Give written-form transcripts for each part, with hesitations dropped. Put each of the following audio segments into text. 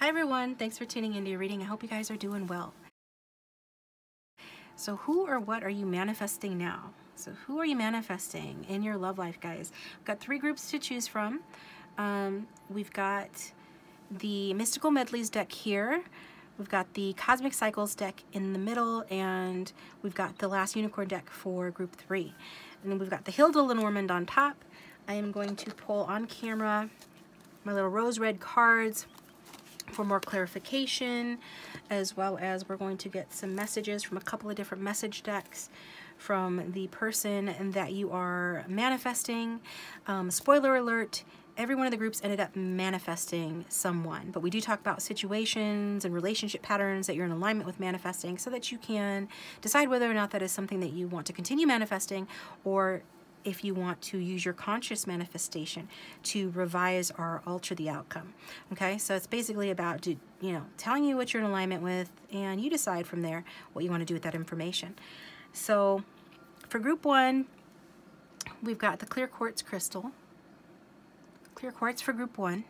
Hi everyone, thanks for tuning into your reading. I hope you guys are doing well. So who or what are you manifesting now? So who are you manifesting in your love life, guys? We've got 3 groups to choose from. We've got the Mystical Medleys deck here. We've got the Cosmic Cycles deck in the middle, and we've got the Last Unicorn deck for group 3. And then we've got the Hilda Lenormand on top. I am going to pull on camera my little rose red cards for more clarification, as well as we're going to get some messages from a couple of different message decks from the person that you are manifesting. Spoiler alert, every one of the groups ended up manifesting someone, but we do talk about situations and relationship patterns that you're in alignment with manifesting so that you can decide whether or not that is something that you want to continue manifesting, or if you want to use your conscious manifestation to revise or alter the outcome. Okay, so it's basically about, telling you what you're in alignment with, and you decide from there what you want to do with that information. So for group 1, we've got the clear quartz crystal, clear quartz for group 1,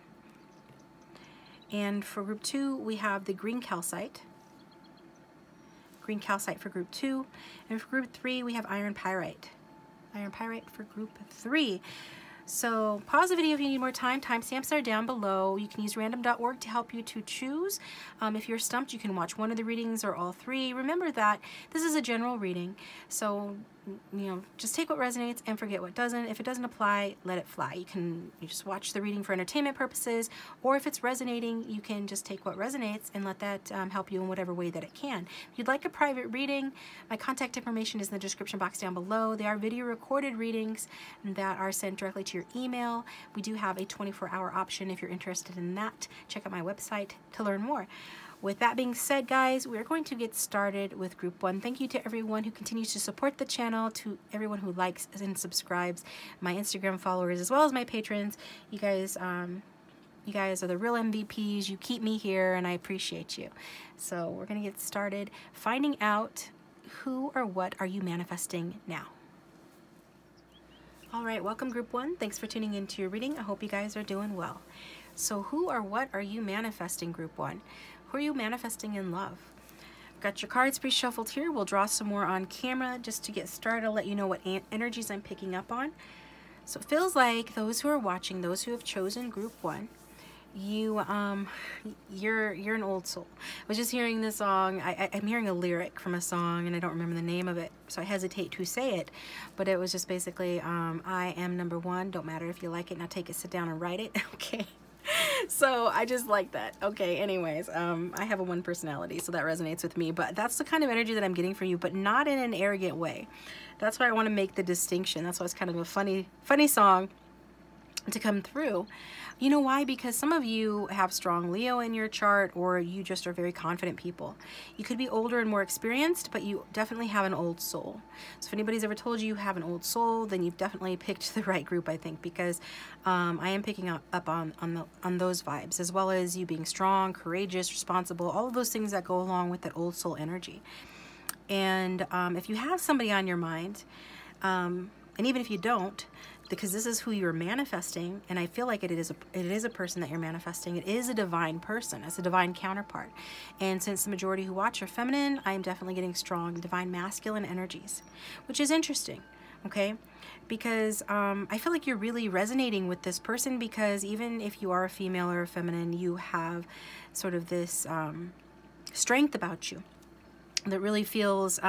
and for group 2 we have the green calcite for group 2, and for group 3 we have iron pyrite. Iron pyrite for group 3. So pause the video if you need more time. Timestamps are down below. You can use random.org to help you to choose. If you're stumped, you can watch one of the readings or all 3. Remember that this is a general reading, so just take what resonates and forget what doesn't. If it doesn't apply, let it fly. You just watch the reading for entertainment purposes, or if it's resonating, you can just take what resonates and let that help you in whatever way that it can. If you'd like a private reading, my contact information is in the description box down below. They are video recorded readings that are sent directly to your email. We do have a 24-hour option if you're interested in that. Check out my website to learn more. With that being said, guys, we're going to get started with group 1. Thank you to everyone who continues to support the channel, to everyone who likes and subscribes, my Instagram followers, as well as my patrons. You guys are the real MVPs. You keep me here, and I appreciate you. So we're going to get started finding out who or what are you manifesting now. All right, welcome group 1. Thanks for tuning into your reading. I hope you guys are doing well. So who or what are you manifesting, group 1? Who are you manifesting in love? Got your cards pre-shuffled here. We'll draw some more on camera just to get started. I'll let you know what energies I'm picking up on. So it feels like those who are watching, those who have chosen group 1, you're an old soul. I was just hearing this song. I'm hearing a lyric from a song, and I don't remember the name of it, so I hesitate to say it, but it was just basically, I am number 1. Don't matter if you like it. Now take it, sit down, and write it. Okay. So I just like that. Okay, anyways, I have a 1 personality, so that resonates with me, but that's the kind of energy that I'm getting from you, but not in an arrogant way. That's why I want to make the distinction. That's why it's kind of a funny song to come through. You know why? Because some of you have strong Leo in your chart, or you just are very confident people. You could be older and more experienced, but you definitely have an old soul. So if anybody's ever told you you have an old soul, then you've definitely picked the right group, I think, because I am picking up on those vibes, as well as you being strong, courageous, responsible, all of those things that go along with that old soul energy. And if you have somebody on your mind, and even if you don't, because this is who you're manifesting, and I feel like it is a person that you're manifesting. It is a divine person. It's a divine counterpart. And since the majority who watch are feminine, I am definitely getting strong divine masculine energies, which is interesting, okay? Because I feel like you're really resonating with this person, because even if you are a female or a feminine, you have sort of this strength about you that really feels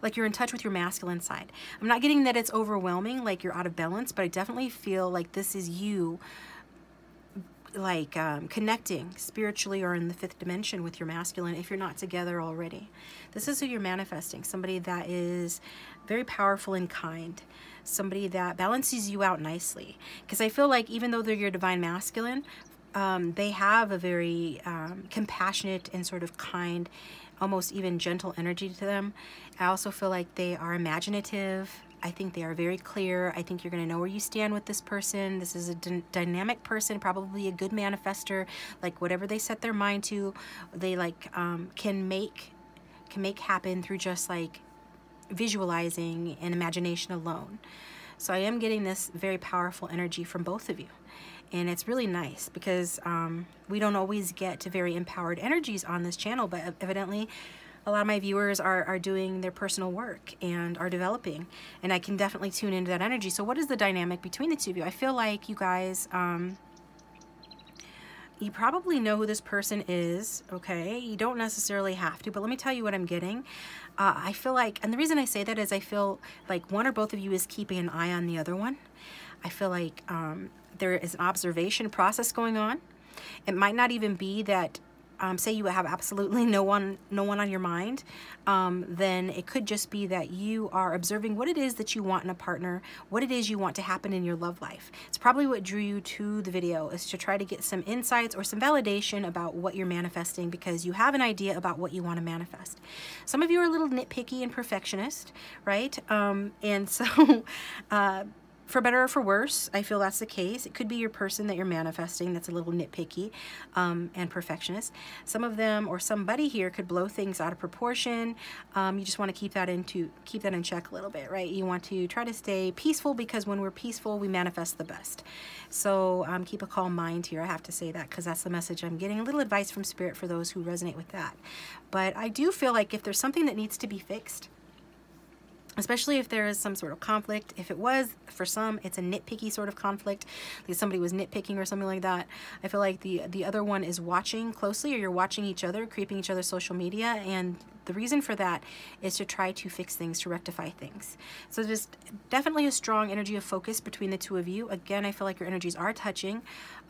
like you're in touch with your masculine side. I'm not getting that it's overwhelming, like you're out of balance, but I definitely feel like this is you, like connecting spiritually or in the 5th dimension with your masculine if you're not together already. This is who you're manifesting, somebody that is very powerful and kind, somebody that balances you out nicely. Because I feel like even though they're your divine masculine, they have a very compassionate and sort of kind, almost even gentle energy to them. I also feel like they are imaginative. I think they are very clear. I think you're going to know where you stand with this person. This is a dynamic person, probably a good manifester. Like whatever they set their mind to, they like can make happen through just like visualizing and imagination alone. So I am getting this very powerful energy from both of you. And it's really nice because we don't always get to very empowered energies on this channel, but evidently a lot of my viewers are doing their personal work and are developing, and I can definitely tune into that energy. So what is the dynamic between the two of you? I feel like you guys, you probably know who this person is, okay? You don't necessarily have to, but let me tell you what I'm getting. I feel like, and the reason I say that is I feel like one or both of you is keeping an eye on the other one. I feel like there is an observation process going on. It might not even be that, say you have absolutely no one on your mind, then it could just be that you are observing what it is that you want in a partner, what it is you want to happen in your love life. It's probably what drew you to the video, is to try to get some insights or some validation about what you're manifesting, because you have an idea about what you want to manifest. Some of you are a little nitpicky and perfectionist, right? And so for better or for worse, I feel that's the case. It could be your person that you're manifesting that's a little nitpicky and perfectionist. Some of them, or somebody here, could blow things out of proportion. You just want to keep that in check a little bit, right? You want to try to stay peaceful, because when we're peaceful, we manifest the best. So keep a calm mind here. I have to say that because that's the message I'm getting. A little advice from Spirit for those who resonate with that. But I do feel like if there's something that needs to be fixed, especially if there is some sort of conflict. If it was, for some, it's a nitpicky sort of conflict, like somebody was nitpicking or something like that. I feel like the other one is watching closely, or you're watching each other, creeping each other's social media, and the reason for that is to try to fix things, to rectify things. So there's definitely a strong energy of focus between the two of you. Again, I feel like your energies are touching,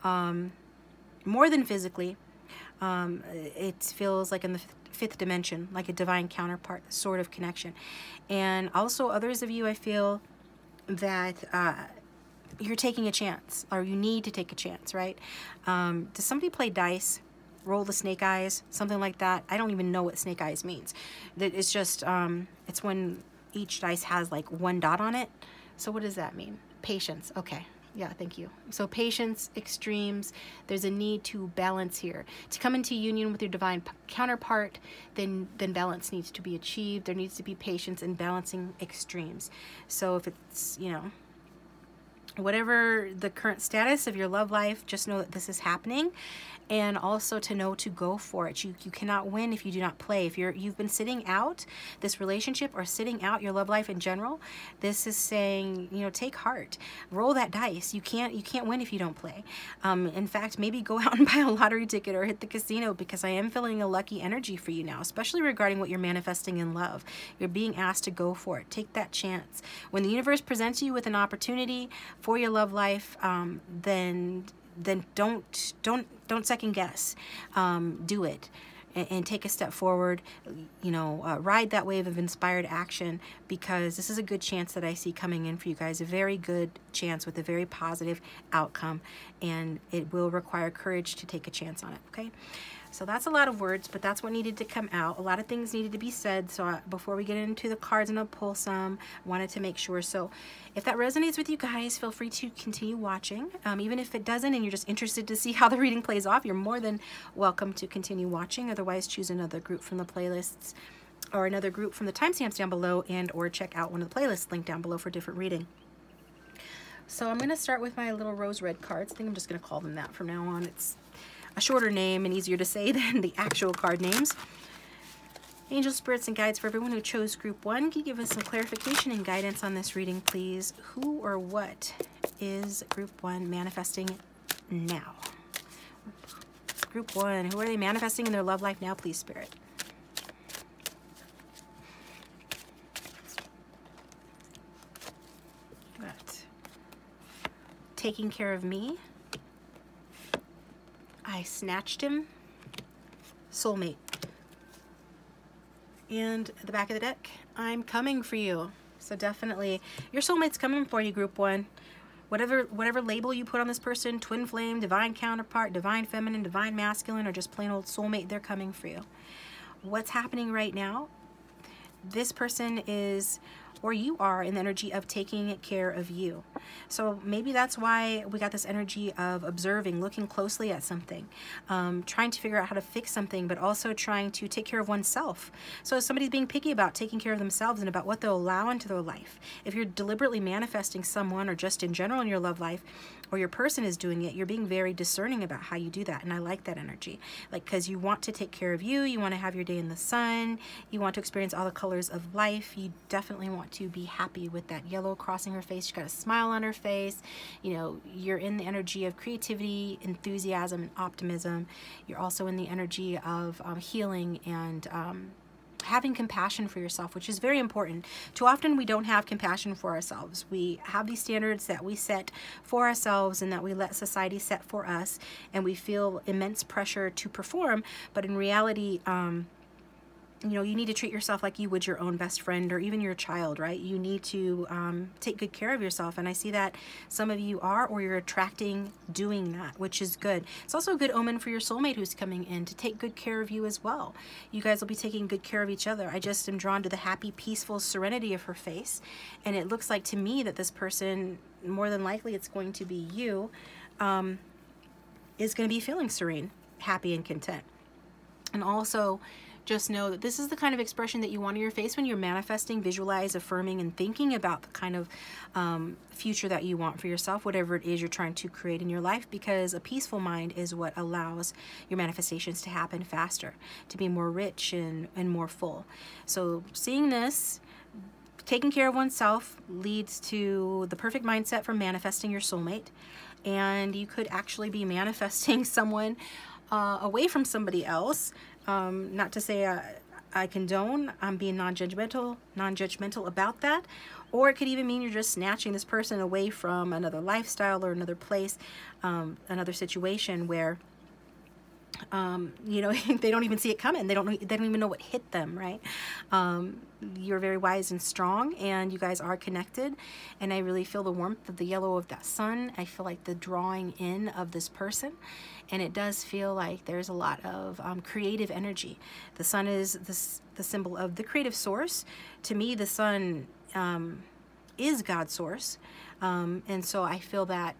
more than physically. It feels like in the fifth dimension, like a divine counterpart sort of connection. And also others of you, I feel that you're taking a chance, or you need to take a chance, right? Does somebody play dice, roll the snake eyes, something like that? I don't even know what snake eyes means. It's just, it's when each dice has like one dot on it. So what does that mean? Patience. Okay. Yeah, thank you. So patience, extremes, there's a need to balance here. To come into union with your divine counterpart, then balance needs to be achieved. There needs to be patience and balancing extremes. So if it's, you know, whatever the current status of your love life, just know that this is happening. And also to know to go for it. You cannot win if you do not play. If you've been sitting out this relationship, or sitting out your love life in general, this is saying, you know, take heart, roll that dice. You can't win if you don't play. In fact, maybe go out and buy a lottery ticket or hit the casino, because I am feeling a lucky energy for you now, especially regarding what you're manifesting in love. You're being asked to go for it. Take that chance. When the universe presents you with an opportunity for your love life, then don't second guess. Do it and take a step forward. You know, ride that wave of inspired action, because this is a good chance that I see coming in for you guys. A very good chance with a very positive outcome, and it will require courage to take a chance on it. Okay. So that's a lot of words, but that's what needed to come out. A lot of things needed to be said. So before we get into the cards, and I'll pull some, I wanted to make sure. So if that resonates with you guys, feel free to continue watching. Even if it doesn't, and you're just interested to see how the reading plays off, you're more than welcome to continue watching. Otherwise, choose another group from the playlists, or another group from the timestamps down below, and or check out one of the playlists linked down below for different reading. So I'm going to start with my little rose red cards. I think I'm just going to call them that from now on. It's a shorter name and easier to say than the actual card names. Angel, spirits, and guides, for everyone who chose group 1, can you give us some clarification and guidance on this reading, please? Who or what is group 1 manifesting now? Group 1, who are they manifesting in their love life now, please, Spirit? Got taking care of me. I snatched him. Soulmate. And at the back of the deck, I'm coming for you. So definitely, your soulmate's coming for you, group 1. Whatever label you put on this person, twin flame, divine counterpart, divine feminine, divine masculine, or just plain old soulmate, they're coming for you. What's happening right now? This person is, or you are, in the energy of taking care of you. So maybe that's why we got this energy of observing, looking closely at something, trying to figure out how to fix something, but also trying to take care of oneself. So if somebody's being picky about taking care of themselves and about what they'll allow into their life, if you're deliberately manifesting someone, or just in general in your love life, or your person is doing it, you're being very discerning about how you do that. And I like that energy, like, because you want to take care of you, you want to have your day in the sun, you want to experience all the colors of life. You definitely want to be happy with that yellow crossing her face. She's got a smile on her face. You know, you're in the energy of creativity, enthusiasm, and optimism. You're also in the energy of healing and having compassion for yourself, which is very important. Too often we don't have compassion for ourselves. We have these standards that we set for ourselves and that we let society set for us, and we feel immense pressure to perform. But in reality, you know, you need to treat yourself like you would your own best friend or even your child, right? You need to take good care of yourself. And I see that some of you are, or you're attracting doing that, which is good. It's also a good omen for your soulmate who's coming in to take good care of you as well. You guys will be taking good care of each other. I just am drawn to the happy, peaceful serenity of her face. And it looks like to me that this person, more than likely it's going to be you, is going to be feeling serene, happy, and content. And also, just know that this is the kind of expression that you want in your face when you're manifesting, visualize, affirming, and thinking about the kind of future that you want for yourself, whatever it is you're trying to create in your life, because a peaceful mind is what allows your manifestations to happen faster, to be more rich and more full. So seeing this, taking care of oneself leads to the perfect mindset for manifesting your soulmate, and you could actually be manifesting someone away from somebody else. Not to say I condone being non-judgmental about that, or it could even mean you're just snatching this person away from another lifestyle or another place, another situation where you know, they don't even see it coming. They don't even know what hit them, right? You're very wise and strong, and you guys are connected, and I really feel the warmth of the yellow of that sun. I feel like the drawing in of this person, and it does feel like there's a lot of creative energy. The sun is the symbol of the creative source. To me, the sun is God's source, and so I feel that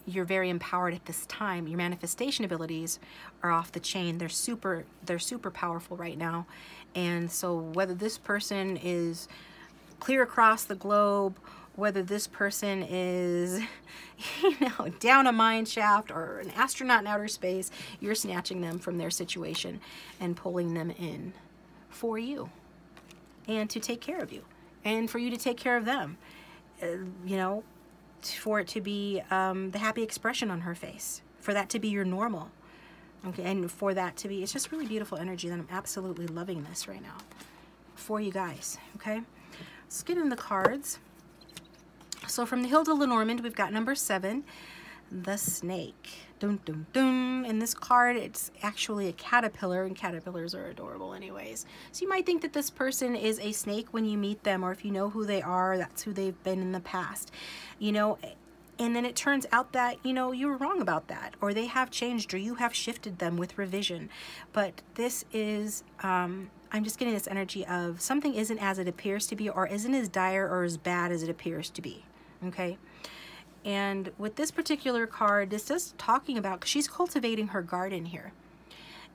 you're very empowered at this time. Your manifestation abilities are off the chain. They're super powerful right now. And so whether this person is clear across the globe, whether this person is, you know, down a mine shaft or an astronaut in outer space, you're snatching them from their situation and pulling them in for you and to take care of you and for you to take care of them. You know, for it to be the happy expression on her face, for that to be your normal, okay, and for that to be, it's just really beautiful energy that I'm absolutely loving this right now for you guys, okay? Let's get in the cards. So from the Hill to Lenormand, we've got number 7, the snake. Dun, dun, dun. In this card, it's actually a caterpillar, and caterpillars are adorable anyways. So you might think that this person is a snake when you meet them, or if you know who they are, that's who they've been in the past, you know, and then it turns out that, you know, you were wrong about that, or they have changed, or you have shifted them with revision. But this is, I'm just getting this energy of something isn't as it appears to be, or isn't as dire or as bad as it appears to be, okay? And with this particular card, this is talking about, because she's cultivating her garden here.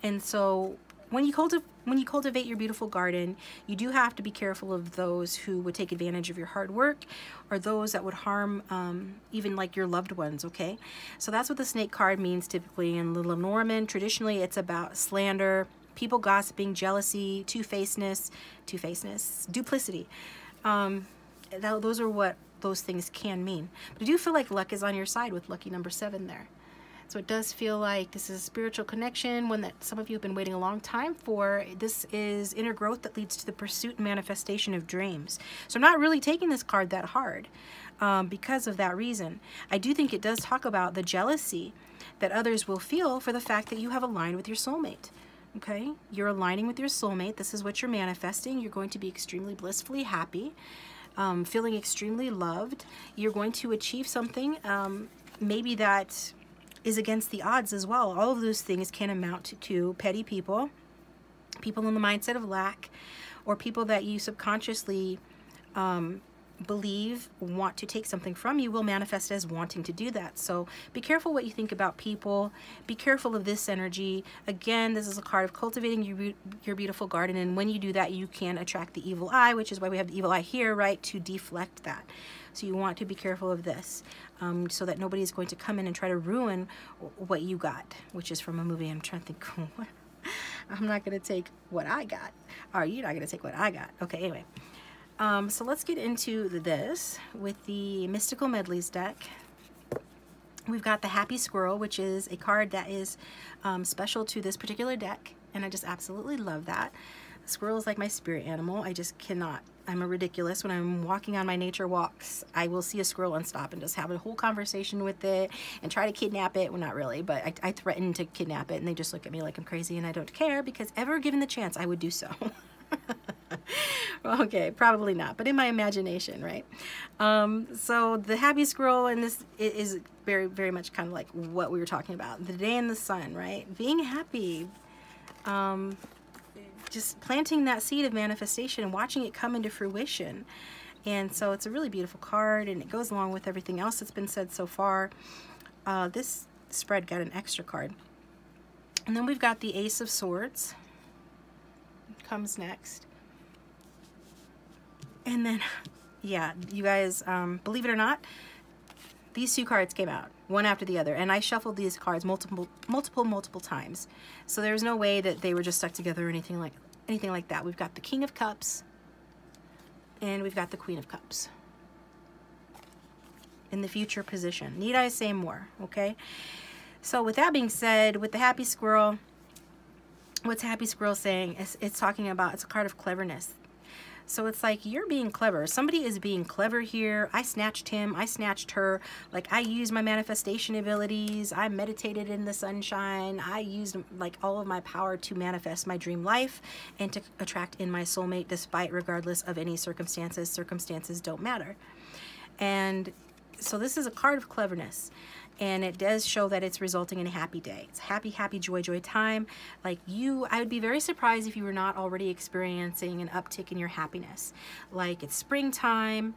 And so when you cultivate your beautiful garden, you do have to be careful of those who would take advantage of your hard work, or those that would harm even like your loved ones, okay? So that's what the snake card means typically in the Lenormand. Traditionally, it's about slander, people gossiping, jealousy, two-facedness, duplicity. Those are what those things can mean. But I do feel like luck is on your side with lucky number 7 there. So it does feel like this is a spiritual connection, one that some of you have been waiting a long time for. This is inner growth that leads to the pursuit and manifestation of dreams. So I'm not really taking this card that hard because of that reason. I do think it does talk about the jealousy that others will feel for the fact that you have aligned with your soulmate. Okay? You're aligning with your soulmate. This is what you're manifesting. You're going to be extremely blissfully happy. Feeling extremely loved. You're going to achieve something maybe that is against the odds as well. All of those things can amount to petty people, people in the mindset of lack, or people that you subconsciously want to take something from you will manifest as wanting to do that. So be careful what you think about people. Be careful of this energy. Again, this is a card of cultivating your beautiful garden, and when you do that, you can attract the evil eye, which is why we have the evil eye here, right, to deflect that. So you want to be careful of this, so that nobody's going to come in and try to ruin what you got, which is from a movie. I'm trying to think, I'm not going to take what I got. Or you're not going to take what I got. Okay, anyway. So let's get into this with the Mystical Medleys deck. We've got the Happy Squirrel, which is a card that is special to this particular deck, and I just absolutely love that. Squirrel is like my spirit animal. I just cannot. I'm a ridiculous. When I'm walking on my nature walks, I will see a squirrel and stop and just have a whole conversation with it and try to kidnap it. Well, not really, but I threaten to kidnap it, and they just look at me like I'm crazy, and I don't care, because ever given the chance, I would do so. Okay, probably not, but in my imagination, right? So the Happy Squirrel, and this is very, very much kind of like what we were talking about. The day in the sun, right? Being happy. Just planting that seed of manifestation and watching it come into fruition. And so it's a really beautiful card, and it goes along with everything else that's been said so far. This spread got an extra card. And then we've got the Ace of Swords. It comes next. And then, yeah, you guys, believe it or not, these two cards came out, one after the other, and I shuffled these cards multiple times. So there's no way that they were just stuck together or anything like that. We've got the King of Cups, and we've got the Queen of Cups in the future position. Need I say more? Okay. So with that being said, with the Happy Squirrel, what's Happy Squirrel saying? It's talking about, it's a card of cleverness. So it's like you're being clever. Somebody is being clever here. I snatched him. I snatched her. Like, I used my manifestation abilities. I meditated in the sunshine. I used like all of my power to manifest my dream life and to attract in my soulmate, despite regardless of any circumstances. Circumstances don't matter. And so this is a card of cleverness. And it does show that it's resulting in a happy day. It's happy, happy, joy, joy time. Like I would be very surprised if you were not already experiencing an uptick in your happiness. Like, it's springtime.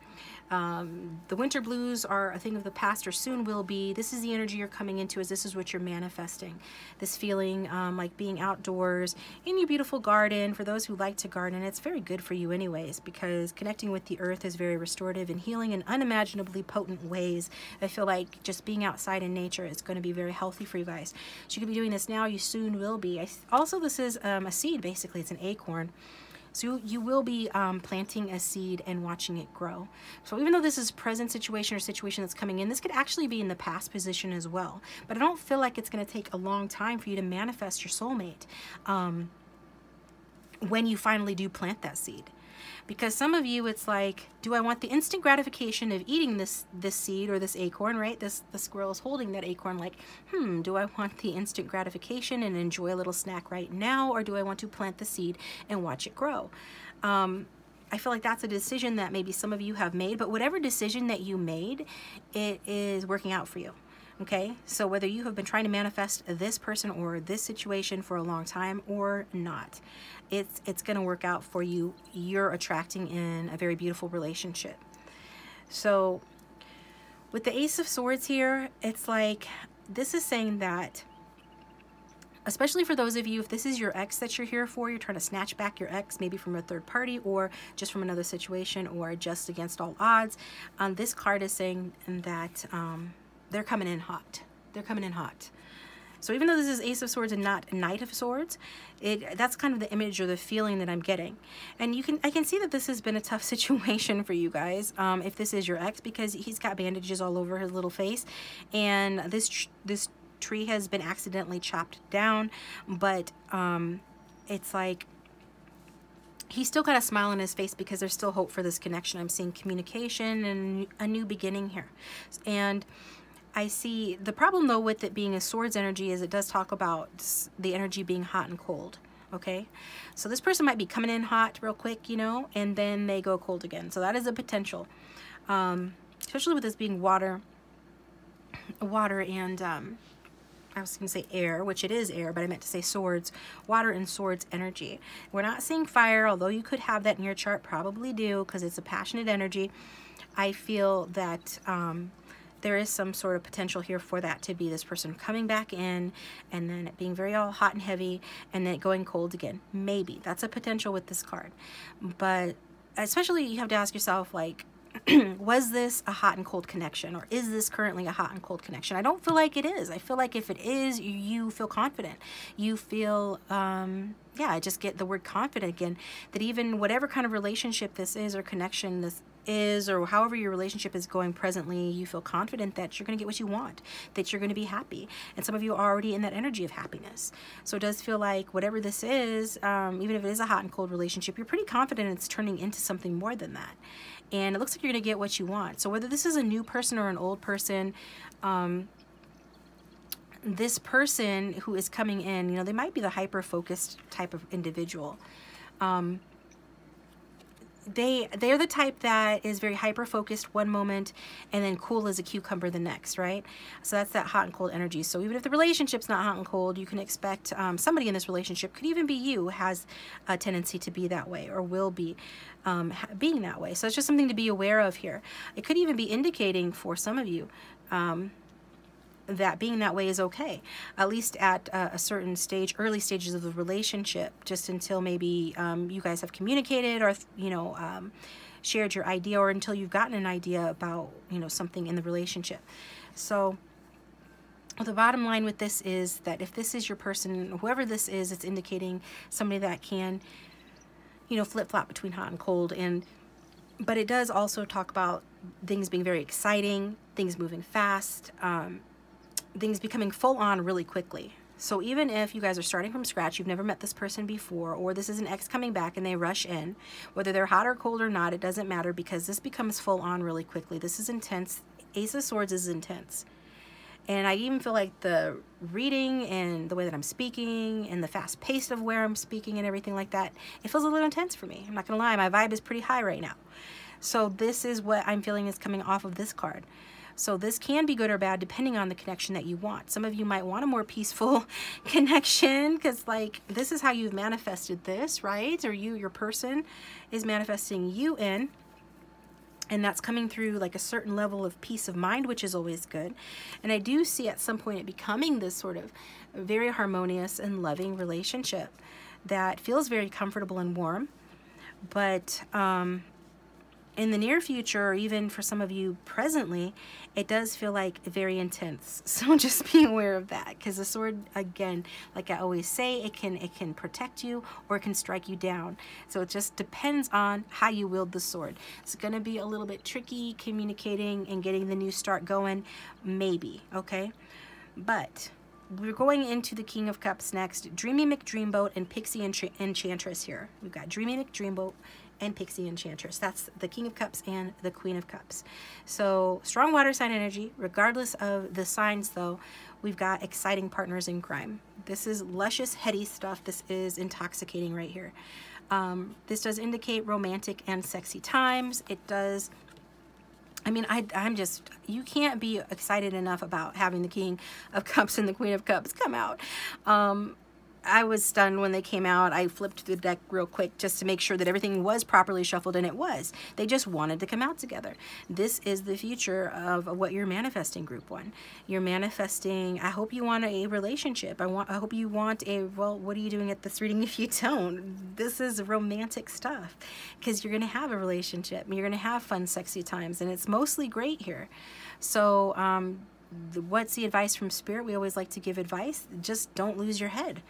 The winter blues are a thing of the past, or soon will be. This is the energy you're coming into, as this is what you're manifesting. This feeling like being outdoors in your beautiful garden. For those who like to garden, it's very good for you anyways, because connecting with the earth is very restorative and healing in unimaginably potent ways. I feel like just being outside in nature is going to be very healthy for you guys. So you could be doing this now, you soon will be. Also, this is a seed, basically. It's an acorn. So you will be planting a seed and watching it grow. So even though this is present situation or situation that's coming in, this could actually be in the past position as well. But I don't feel like it's going to take a long time for you to manifest your soulmate when you finally do plant that seed. Because some of you, it's like, do I want the instant gratification of eating this seed or this acorn, right? The squirrel is holding that acorn like, do I want the instant gratification and enjoy a little snack right now, or do I want to plant the seed and watch it grow? I feel like that's a decision that maybe some of you have made, but whatever decision that you made, it is working out for you. Okay, so whether you have been trying to manifest this person or this situation for a long time or not, it's going to work out for you. You're attracting in a very beautiful relationship. So with the Ace of Swords here, it's like, this is saying that, especially for those of you, if this is your ex that you're here for, you're trying to snatch back your ex, maybe from a third party or just from another situation or just against all odds, this card is saying that they're coming in hot. They're coming in hot. So even though this is Ace of Swords and not Knight of Swords, that's kind of the image or the feeling that I'm getting. And I can see that this has been a tough situation for you guys, if this is your ex, because he's got bandages all over his little face, and this tree has been accidentally chopped down, but it's like he's still got a smile on his face because there's still hope for this connection. I'm seeing communication and a new beginning here. And I see the problem, though, with it being a swords energy is it does talk about the energy being hot and cold. Okay, so this person might be coming in hot real quick, you know, and then they go cold again. So that is a potential, especially with this being water and I was going to say air, which it is air, but I meant to say swords, water and swords energy. We're not seeing fire, although you could have that in your chart, probably do, because it's a passionate energy. I feel that there is some sort of potential here for that to be this person coming back in and then it being very all hot and heavy and then it going cold again. Maybe that's a potential with this card. But especially you have to ask yourself, like, was this a hot and cold connection, or is this currently a hot and cold connection? I don't feel like it is. I feel like if it is, you feel confident. You feel, yeah, I just get the word confident again, that even whatever kind of relationship this is or connection this is, or however your relationship is going presently, you feel confident that you're going to get what you want, that you're going to be happy. And some of you are already in that energy of happiness. So it does feel like whatever this is, even if it is a hot and cold relationship, you're pretty confident it's turning into something more than that. And it looks like you're going to get what you want. So whether this is a new person or an old person, this person who is coming in, you know, they might be the hyper-focused type of individual. They're the type that is very hyper-focused one moment and then cool as a cucumber the next, right? So that's that hot and cold energy. So even if the relationship's not hot and cold, you can expect somebody in this relationship, could even be you, has a tendency to be that way or will be being that way. So it's just something to be aware of here. It could even be indicating for some of you that being that way is okay, at least at a certain stage, early stages of the relationship, just until maybe you guys have communicated or, you know, shared your idea, or until you've gotten an idea about, you know, something in the relationship. So the bottom line with this is that if this is your person, whoever this is, it's indicating somebody that can, you know, flip-flop between hot and cold. But it does also talk about things being very exciting, things moving fast, things becoming full on really quickly. So even if you guys are starting from scratch, you've never met this person before, or this is an ex coming back and they rush in, whether they're hot or cold or not, it doesn't matter, because this becomes full on really quickly. This is intense. Ace of Swords is intense. And I even feel like the reading and the way that I'm speaking and the fast pace of where I'm speaking and everything like that, it feels a little intense for me. I'm not gonna lie, my vibe is pretty high right now. So this is what I'm feeling is coming off of this card. So this can be good or bad depending on the connection that you want. Some of you might want a more peaceful connection, because like this is how you've manifested this, right? Or your person is manifesting you in. And that's coming through like a certain level of peace of mind, which is always good. And I do see at some point it becoming this sort of very harmonious and loving relationship that feels very comfortable and warm. But in the near future, or even for some of you presently, it does feel like very intense. So just be aware of that, because the sword, again, like I always say, it can protect you or it can strike you down. So it just depends on how you wield the sword. It's going to be a little bit tricky communicating and getting the new start going, maybe, okay? But we're going into the King of Cups next. Dreamy McDreamboat and Pixie Enchantress here. We've got Dreamy McDreamboat and Pixie Enchantress. That's the King of Cups and the Queen of Cups. So strong water sign energy. Regardless of the signs though, we've got exciting partners in crime. This is luscious, heady stuff. This is intoxicating right here. This does indicate romantic and sexy times. It does, I mean, I'm just, you can't be excited enough about having the King of Cups and the Queen of Cups come out. I was stunned when they came out. I flipped through the deck real quick just to make sure that everything was properly shuffled, and it was. They just wanted to come out together. This is the future of what you're manifesting, Group 1. You're manifesting, I hope you want a relationship. I hope you want a, well, what are you doing at this reading if you don't? This is romantic stuff, because you're going to have a relationship. You're going to have fun, sexy times, and it's mostly great here. So, what's the advice from Spirit? We always like to give advice. Just don't lose your head,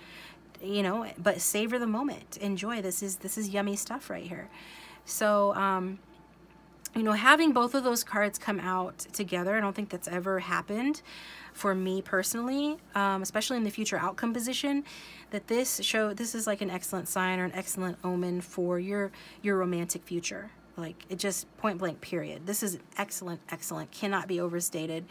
you know, but savor the moment. Enjoy. This is yummy stuff right here. So, you know, having both of those cards come out together, I don't think that's ever happened for me personally, especially in the future outcome position, that this is like an excellent sign or an excellent omen for your romantic future. Like, it just point blank period. This is excellent, excellent, cannot be overstated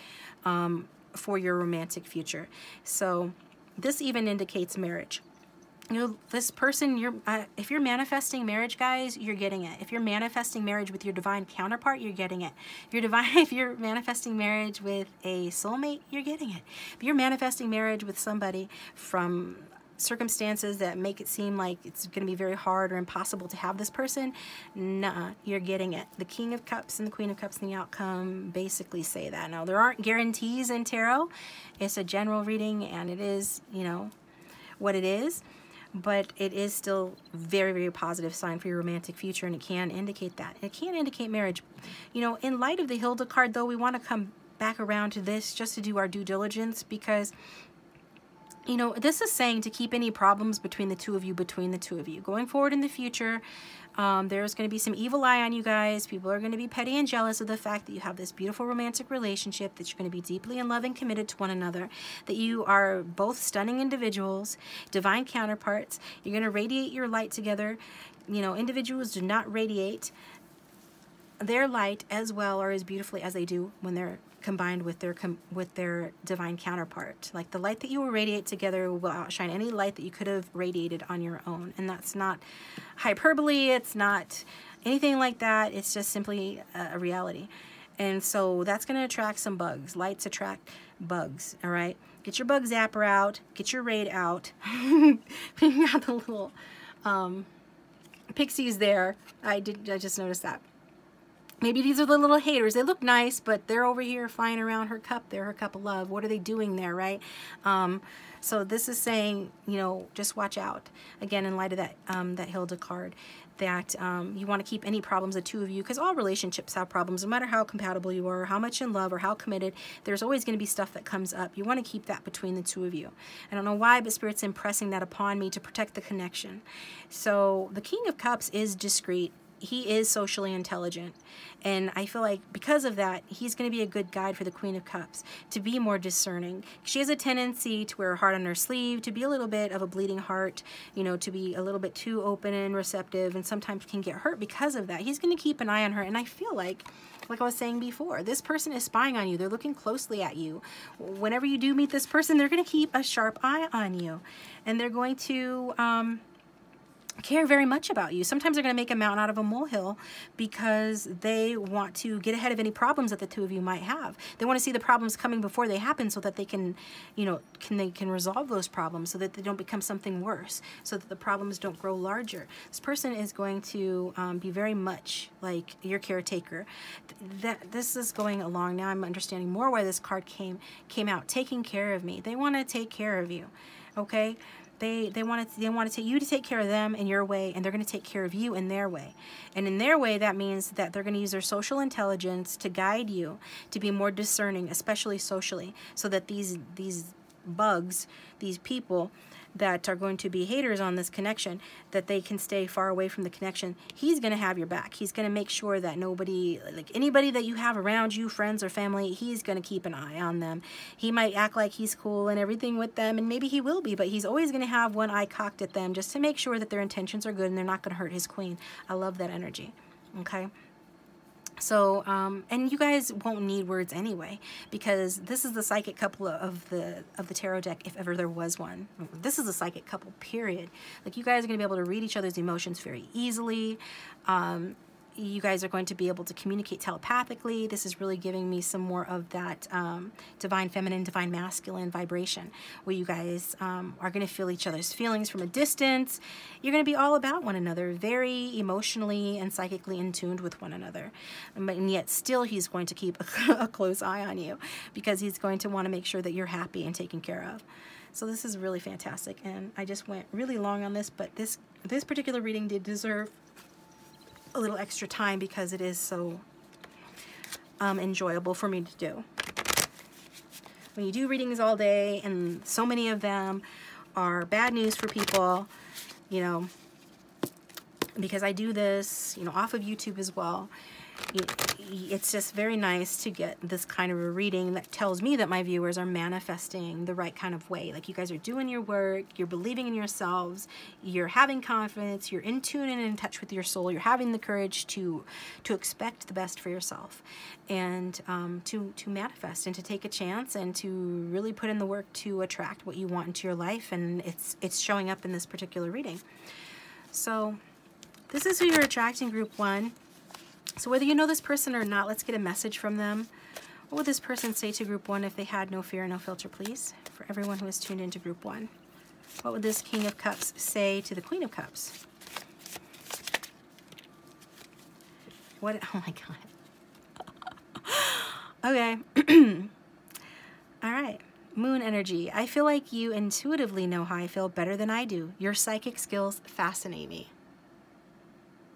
for your romantic future. So this even indicates marriage. You know, this person, if you're manifesting marriage, guys, you're getting it. If you're manifesting marriage with your divine counterpart, you're getting it. If you're manifesting marriage with a soulmate, you're getting it. If you're manifesting marriage with somebody from circumstances that make it seem like it's going to be very hard or impossible to have this person, nah, you're getting it. The King of Cups and the Queen of Cups and the outcome basically say that. Now, there aren't guarantees in tarot. It's a general reading, and it is, you know, what it is. But it is still very, very positive sign for your romantic future, and it can indicate that. It can indicate marriage. You know, in light of the Hilda card, though, we want to come back around to this just to do our due diligence, because, you know, this is saying to keep any problems between the two of you. Going forward in the future, there's going to be some evil eye on you guys. People are going to be petty and jealous of the fact that you have this beautiful romantic relationship, that you're going to be deeply in love and committed to one another, that you are both stunning individuals, divine counterparts. You're going to radiate your light together. You know, individuals do not radiate their light as well or as beautifully as they do when they're combined with their divine counterpart. Like, the light that you will radiate together will outshine any light that you could have radiated on your own. And that's not hyperbole, it's not anything like that, it's just simply a reality. And so that's going to attract some bugs. Lights attract bugs, all right? Get your bug zapper out, get your raid out. You got the little pixies there. I just noticed that. Maybe these are the little haters. They look nice, but they're over here flying around her cup. They're her cup of love. What are they doing there, right? So this is saying, you know, just watch out. Again, in light of that that Hilda card, that you want to keep any problems, the two of you, because all relationships have problems. No matter how compatible you are, how much in love, or how committed, there's always going to be stuff that comes up. You want to keep that between the two of you. I don't know why, but Spirit's impressing that upon me to protect the connection. So the King of Cups is discreet. He is socially intelligent, and I feel like because of that, he's going to be a good guide for the Queen of Cups to be more discerning. She has a tendency to wear her heart on her sleeve, to be a little bit of a bleeding heart, you know, to be a little bit too open and receptive, and sometimes can get hurt because of that. He's going to keep an eye on her, and I feel like I was saying before, this person is spying on you. They're looking closely at you. Whenever you do meet this person, they're going to keep a sharp eye on you, and they're going to care very much about you. Sometimes they're going to make a mountain out of a molehill because they want to get ahead of any problems that the two of you might have. They want to see the problems coming before they happen so that they can, you know, can resolve those problems so that they don't become something worse, so that the problems don't grow larger. This person is going to be very much like your caretaker. This is going along. Now I'm understanding more why this card came out. Taking care of me. They want to take care of you. Okay? They want you to take care of them in your way, and they're going to take care of you in their way. And in their way, that means that they're going to use their social intelligence to guide you to be more discerning, especially socially, so that these bugs, these people that are going to be haters on this connection, that they can stay far away from the connection. He's going to have your back. He's going to make sure that nobody, like anybody that you have around you, friends or family, he's going to keep an eye on them. He might act like he's cool and everything with them, and maybe he will be, but he's always going to have one eye cocked at them just to make sure that their intentions are good and they're not going to hurt his queen. I love that energy. Okay? So, and you guys won't need words anyway, because this is the psychic couple of the tarot deck, if ever there was one. This is a psychic couple, period. Like, you guys are going to be able to read each other's emotions very easily. You guys are going to be able to communicate telepathically. This is really giving me some more of that divine feminine, divine masculine vibration, where you guys are going to feel each other's feelings from a distance. You're going to be all about one another, very emotionally and psychically in tune with one another. And yet still he's going to keep a close eye on you, because he's going to want to make sure that you're happy and taken care of. So this is really fantastic, and I just went really long on this, but this particular reading did deserve a little extra time because it is so enjoyable for me to do. When you do readings all day, and so many of them are bad news for people, you know, because I do this, you know, off of YouTube as well. It's just very nice to get this kind of a reading that tells me that my viewers are manifesting the right kind of way. Like, you guys are doing your work, you're believing in yourselves, you're having confidence, you're in tune and in touch with your soul, you're having the courage to expect the best for yourself, and to manifest and to take a chance and to really put in the work to attract what you want into your life, and it's showing up in this particular reading. So this is who you're attracting, group 1. So whether you know this person or not, let's get a message from them. What would this person say to group 1 if they had no fear, no filter, please? For everyone who is tuned into group 1. What would this King of Cups say to the Queen of Cups? What? Oh my God. Okay. All right. Moon energy. I feel like you intuitively know how I feel better than I do. Your psychic skills fascinate me.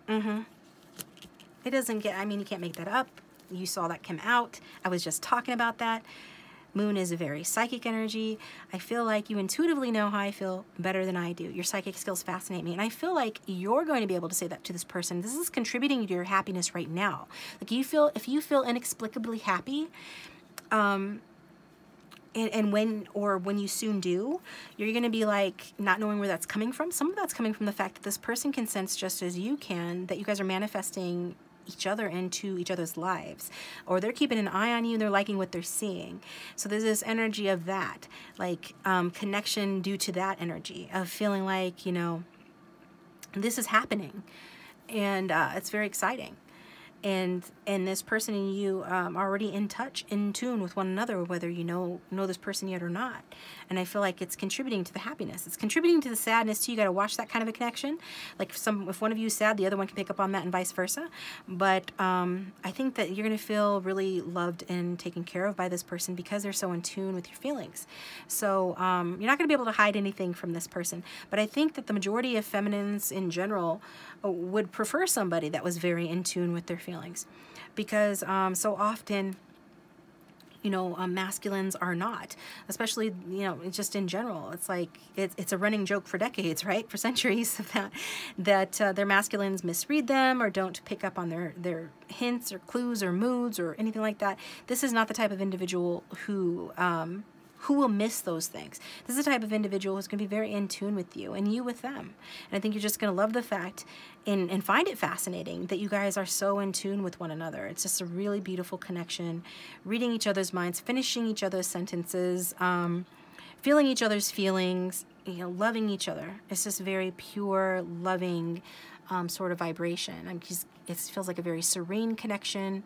It doesn't get, I mean, you can't make that up. You saw that come out. I was just talking about that. Moon is a very psychic energy. I feel like you intuitively know how I feel better than I do. Your psychic skills fascinate me. And I feel like you're going to be able to say that to this person. This is contributing to your happiness right now. Like if you feel inexplicably happy, and when you soon do, you're going to be like not knowing where that's coming from. Some of that's coming from the fact that this person can sense just as you can that you guys are manifesting each other into each other's lives, or they're keeping an eye on you and they're liking what they're seeing. So there's this energy of that, like connection due to that energy of feeling like, you know, this is happening, and it's very exciting. And this person and you are already in touch, in tune with one another, whether you know this person yet or not. And I feel like it's contributing to the happiness. It's contributing to the sadness too. You got to watch that kind of a connection. Like if one of you is sad, the other one can pick up on that, and vice versa. But I think that you're going to feel really loved and taken care of by this person because they're so in tune with your feelings. So you're not going to be able to hide anything from this person. But I think that the majority of feminines in general would prefer somebody that was very in tune with their feelings, because so often, you know, masculines are not, especially, you know, just in general. It's like it's a running joke for decades, right, for centuries, that their masculines misread them or don't pick up on their hints or clues or moods or anything like that. This is not the type of individual who will miss those things. This is the type of individual who's going to be very in tune with you and you with them. And I think you're just going to love the fact and find it fascinating that you guys are so in tune with one another. It's just a really beautiful connection, reading each other's minds, finishing each other's sentences, feeling each other's feelings, you know, loving each other. It's just very pure, loving sort of vibration. It feels like a very serene connection.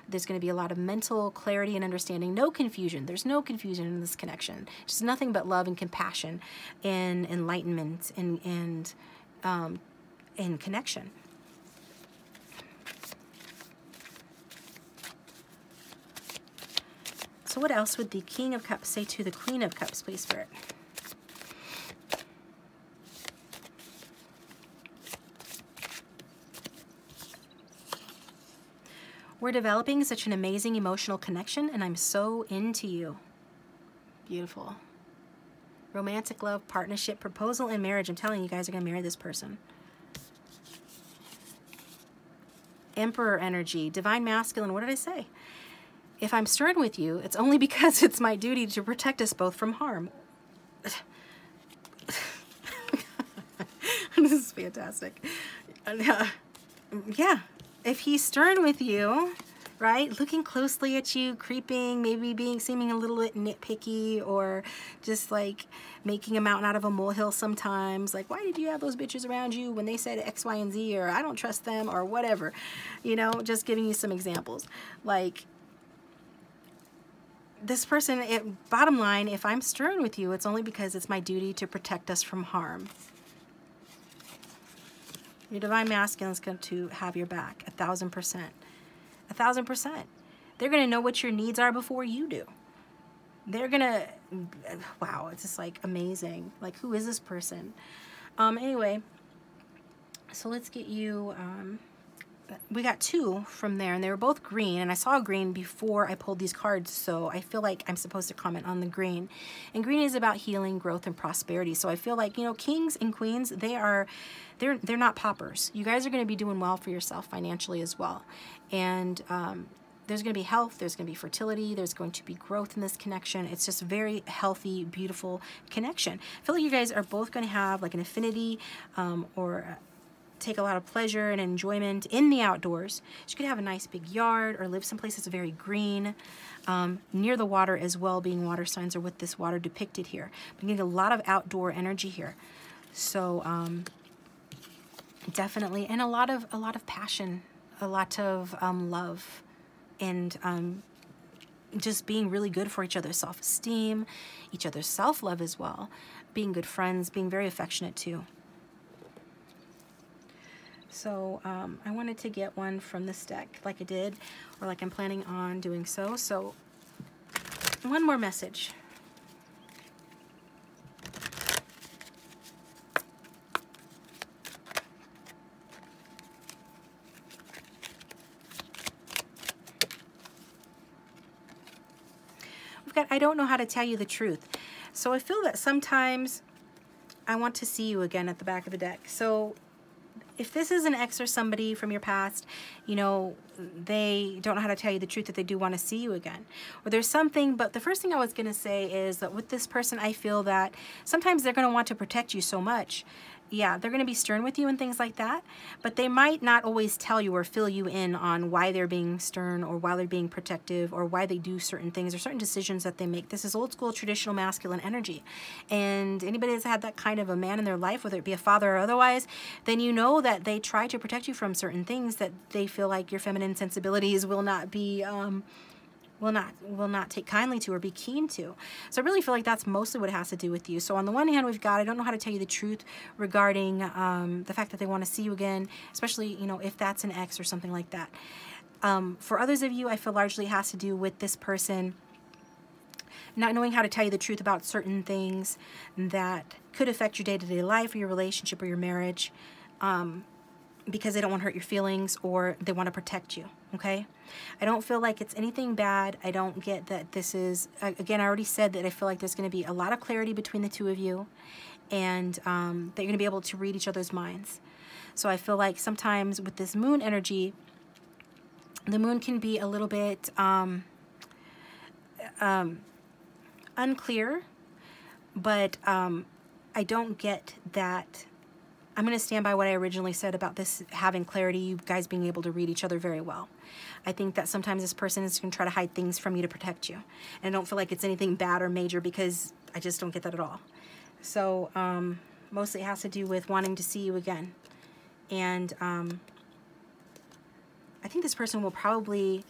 There's going to be a lot of mental clarity and understanding. No confusion. There's no confusion in this connection. Just nothing but love and compassion and enlightenment and connection. So what else would the King of Cups say to the Queen of Cups, please, Spirit? We're developing such an amazing emotional connection, and I'm so into you. Beautiful. Romantic love, partnership, proposal, and marriage. I'm telling you, you guys are going to marry this person. Emperor energy, divine masculine. What did I say? If I'm stern with you, it's only because it's my duty to protect us both from harm. This is fantastic. Yeah. If he's stern with you, right, looking closely at you, creeping, maybe seeming a little bit nitpicky, or just like making a mountain out of a molehill sometimes, like, why did you have those bitches around you when they said X, Y, and Z, or I don't trust them, or whatever, you know, just giving you some examples. Like, this person, bottom line, if I'm stern with you, it's only because it's my duty to protect us from harm. Your divine masculine is going to have your back 1,000%. 1,000%. They're going to know what your needs are before you do. They're going to, wow, it's just like amazing. Like, who is this person? Anyway, so let's get you, we got two from there, and they were both green, and I saw green before I pulled these cards, so I feel like I'm supposed to comment on the green. And green is about healing, growth, and prosperity. So I feel like, you know, kings and queens, they're not paupers. You guys are going to be doing well for yourself financially as well. And there's going to be health, there's going to be fertility, there's going to be growth in this connection. It's just a very healthy, beautiful connection. I feel like you guys are both going to have like an affinity or take a lot of pleasure and enjoyment in the outdoors. You could have a nice big yard or live someplace that's very green, near the water as well, being water signs are with this water depicted here. I'm getting a lot of outdoor energy here. So definitely, and a lot of passion, a lot of love, and just being really good for each other's self-esteem, each other's self-love as well. being good friends, being very affectionate too. So I wanted to get one from this deck like I did, or like I'm planning on doing so. So one more message. We've got, I don't know how to tell you the truth. So I feel that sometimes I want to see you again at the back of the deck. So if this is an ex or somebody from your past, you know, they don't know how to tell you the truth, that they do want to see you again. Or there's something, but the first thing I was going to say is that with this person, I feel that sometimes they're going to want to protect you so much. Yeah, they're going to be stern with you and things like that, but they might not always tell you or fill you in on why they're being stern or why they're being protective or why they do certain things or certain decisions that they make. This is old school traditional masculine energy. And anybody that's had that kind of a man in their life, whether it be a father or otherwise, then you know that they try to protect you from certain things that they feel like your feminine sensibilities will not be will not take kindly to or be keen to. So I really feel like that's mostly what it has to do with you. So on the one hand, we've got, I don't know how to tell you the truth regarding the fact that they want to see you again, especially, you know, if that's an ex or something like that. For others of you, I feel largely it has to do with this person not knowing how to tell you the truth about certain things that could affect your day-to-day life or your relationship or your marriage, because they don't want to hurt your feelings or they want to protect you, okay? I don't feel like it's anything bad. I don't get that this is, again, I already said that I feel like there's going to be a lot of clarity between the two of you, and that you're going to be able to read each other's minds. So I feel like sometimes with this moon energy, the moon can be a little bit unclear, but I don't get that. I'm going to stand by what I originally said about this having clarity, you guys being able to read each other very well. I think that sometimes this person is going to try to hide things from you to protect you. And I don't feel like it's anything bad or major, because I just don't get that at all. So mostly it has to do with wanting to see you again. And I think this person will probably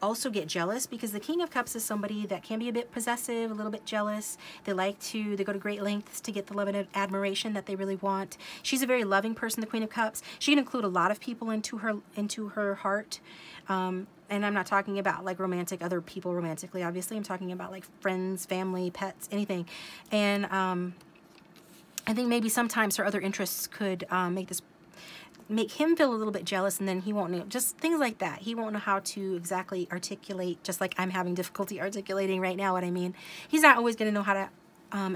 also get jealous, because the King of Cups is somebody that can be a bit possessive, a little bit jealous. They go to great lengths to get the love and admiration that they really want. She's a very loving person, the Queen of Cups. She can include a lot of people into her heart. And I'm not talking about like other people romantically, obviously. I'm talking about like friends, family, pets, anything. And I think maybe sometimes her other interests could make him feel a little bit jealous, and then he won't know, just things like that. He won't know how to exactly articulate, just like I'm having difficulty articulating right now what I mean. He's not always going to know how to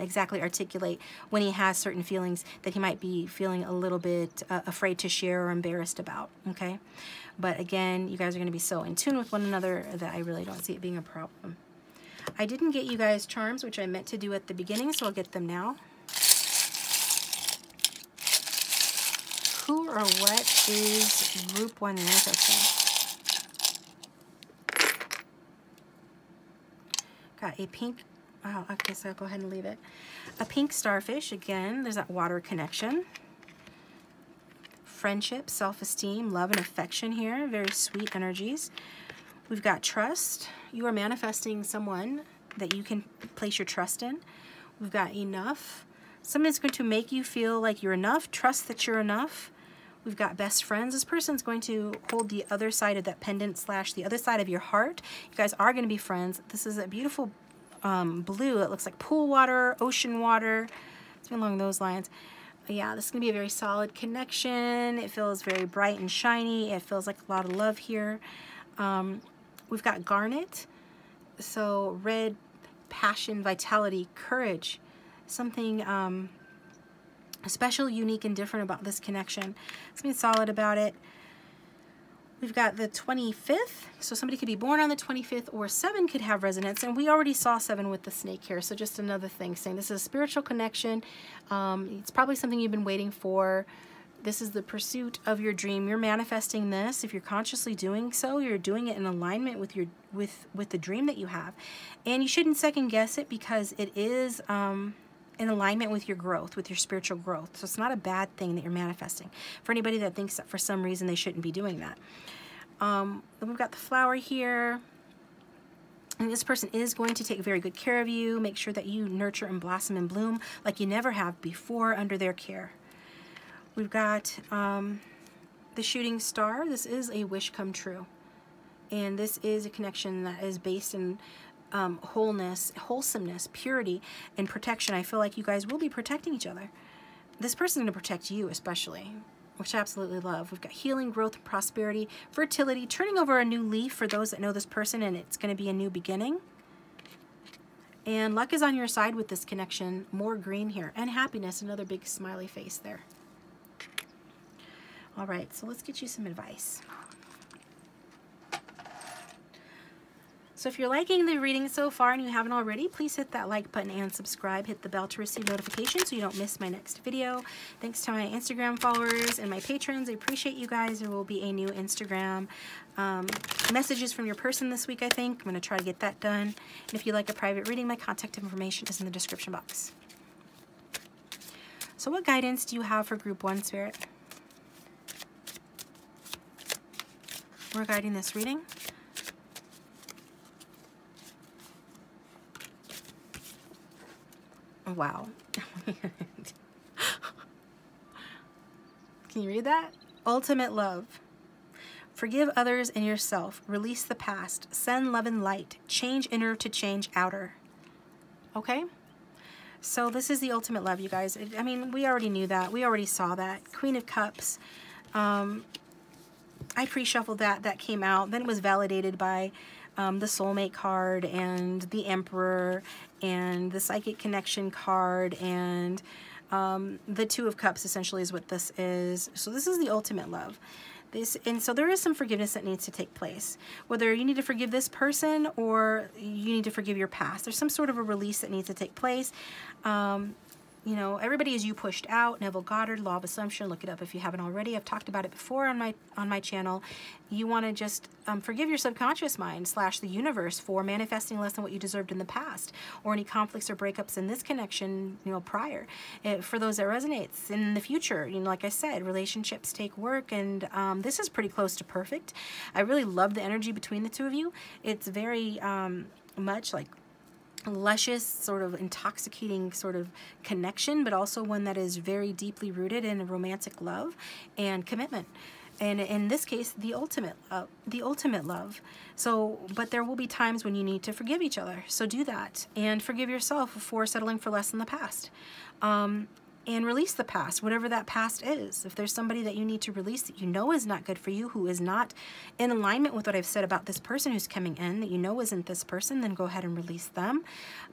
exactly articulate when he has certain feelings that he might be feeling a little bit afraid to share or embarrassed about, okay? But again, you guys are going to be so in tune with one another that I really don't see it being a problem. I didn't get you guys charms, which I meant to do at the beginning, so I'll get them now. Who or what is Group 1 manifesting? Got a pink, oh, okay, so I'll go ahead and leave it. A pink starfish, again, there's that water connection. Friendship, self-esteem, love, and affection here, very sweet energies. We've got trust. You are manifesting someone that you can place your trust in. We've got enough. Someone is going to make you feel like you're enough, trust that you're enough. We've got best friends. This person's going to hold the other side of that pendant / the other side of your heart. You guys are going to be friends. This is a beautiful blue. It looks like pool water, ocean water. It's along those lines. Yeah, this is going to be a very solid connection. It feels very bright and shiny. It feels like a lot of love here. We've got garnet. So red, passion, vitality, courage. Something special, unique, and different about this connection. Something solid about it. We've got the 25th, so somebody could be born on the 25th, or 7 could have resonance, and we already saw 7 with the snake here, so just another thing saying this is a spiritual connection. It's probably something you've been waiting for. This is the pursuit of your dream. You're manifesting this. If you're consciously doing so, you're doing it in alignment with your with the dream that you have, and you shouldn't second guess it, because it is in alignment with your growth, with your spiritual growth. So it's not a bad thing that you're manifesting. For anybody that thinks that for some reason they shouldn't be doing that. Then we've got the flower here. And this person is going to take very good care of you. Make sure that you nurture and blossom and bloom like you never have before under their care. We've got the shooting star. This is a wish come true. And this is a connection that is based in wholeness, wholesomeness, purity, and protection. I feel like you guys will be protecting each other. This person is going to protect you especially, which I absolutely love. We've got healing, growth, prosperity, fertility, turning over a new leaf for those that know this person, and it's going to be a new beginning. And luck is on your side with this connection. More green here. And happiness, another big smiley face there. All right, so let's get you some advice. So if you're liking the reading so far and you haven't already, please hit that like button and subscribe. Hit the bell to receive notifications so you don't miss my next video. Thanks to my Instagram followers and my patrons. I appreciate you guys. There will be a new Instagram messages from your person this week, I think. I'm going to try to get that done. And if you'd like a private reading, my contact information is in the description box. So what guidance do you have for Group 1, Spirit? We're guiding this reading. Wow. Can you read that? Ultimate love. Forgive others and yourself. Release the past. Send love and light. Change inner to change outer. Okay? So this is the ultimate love, you guys. I mean, we already knew that. We already saw that. Queen of Cups. I pre-shuffled that. That came out. Then it was validated by the soulmate card and the Emperor and the psychic connection card, and the Two of Cups essentially is what this is. So this is the ultimate love. And so there is some forgiveness that needs to take place. Whether you need to forgive this person or you need to forgive your past. There's some sort of a release that needs to take place. You know, everybody is you pushed out. Neville Goddard, Law of Assumption. Look it up if you haven't already. I've talked about it before on my channel. You want to just forgive your subconscious mind / the universe for manifesting less than what you deserved in the past, or any conflicts or breakups in this connection, you know, prior. For those that resonates in the future, you know, like I said, relationships take work, and this is pretty close to perfect. I really love the energy between the two of you. It's very much like luscious, sort of intoxicating sort of connection, but also one that is very deeply rooted in romantic love and commitment. And in this case, the ultimate love. So, but there will be times when you need to forgive each other. So do that, and forgive yourself for settling for less in the past. And release the past, whatever that past is. If there's somebody that you need to release that you know is not good for you, who is not in alignment with what I've said about this person who's coming in, that you know isn't this person, then go ahead and release them.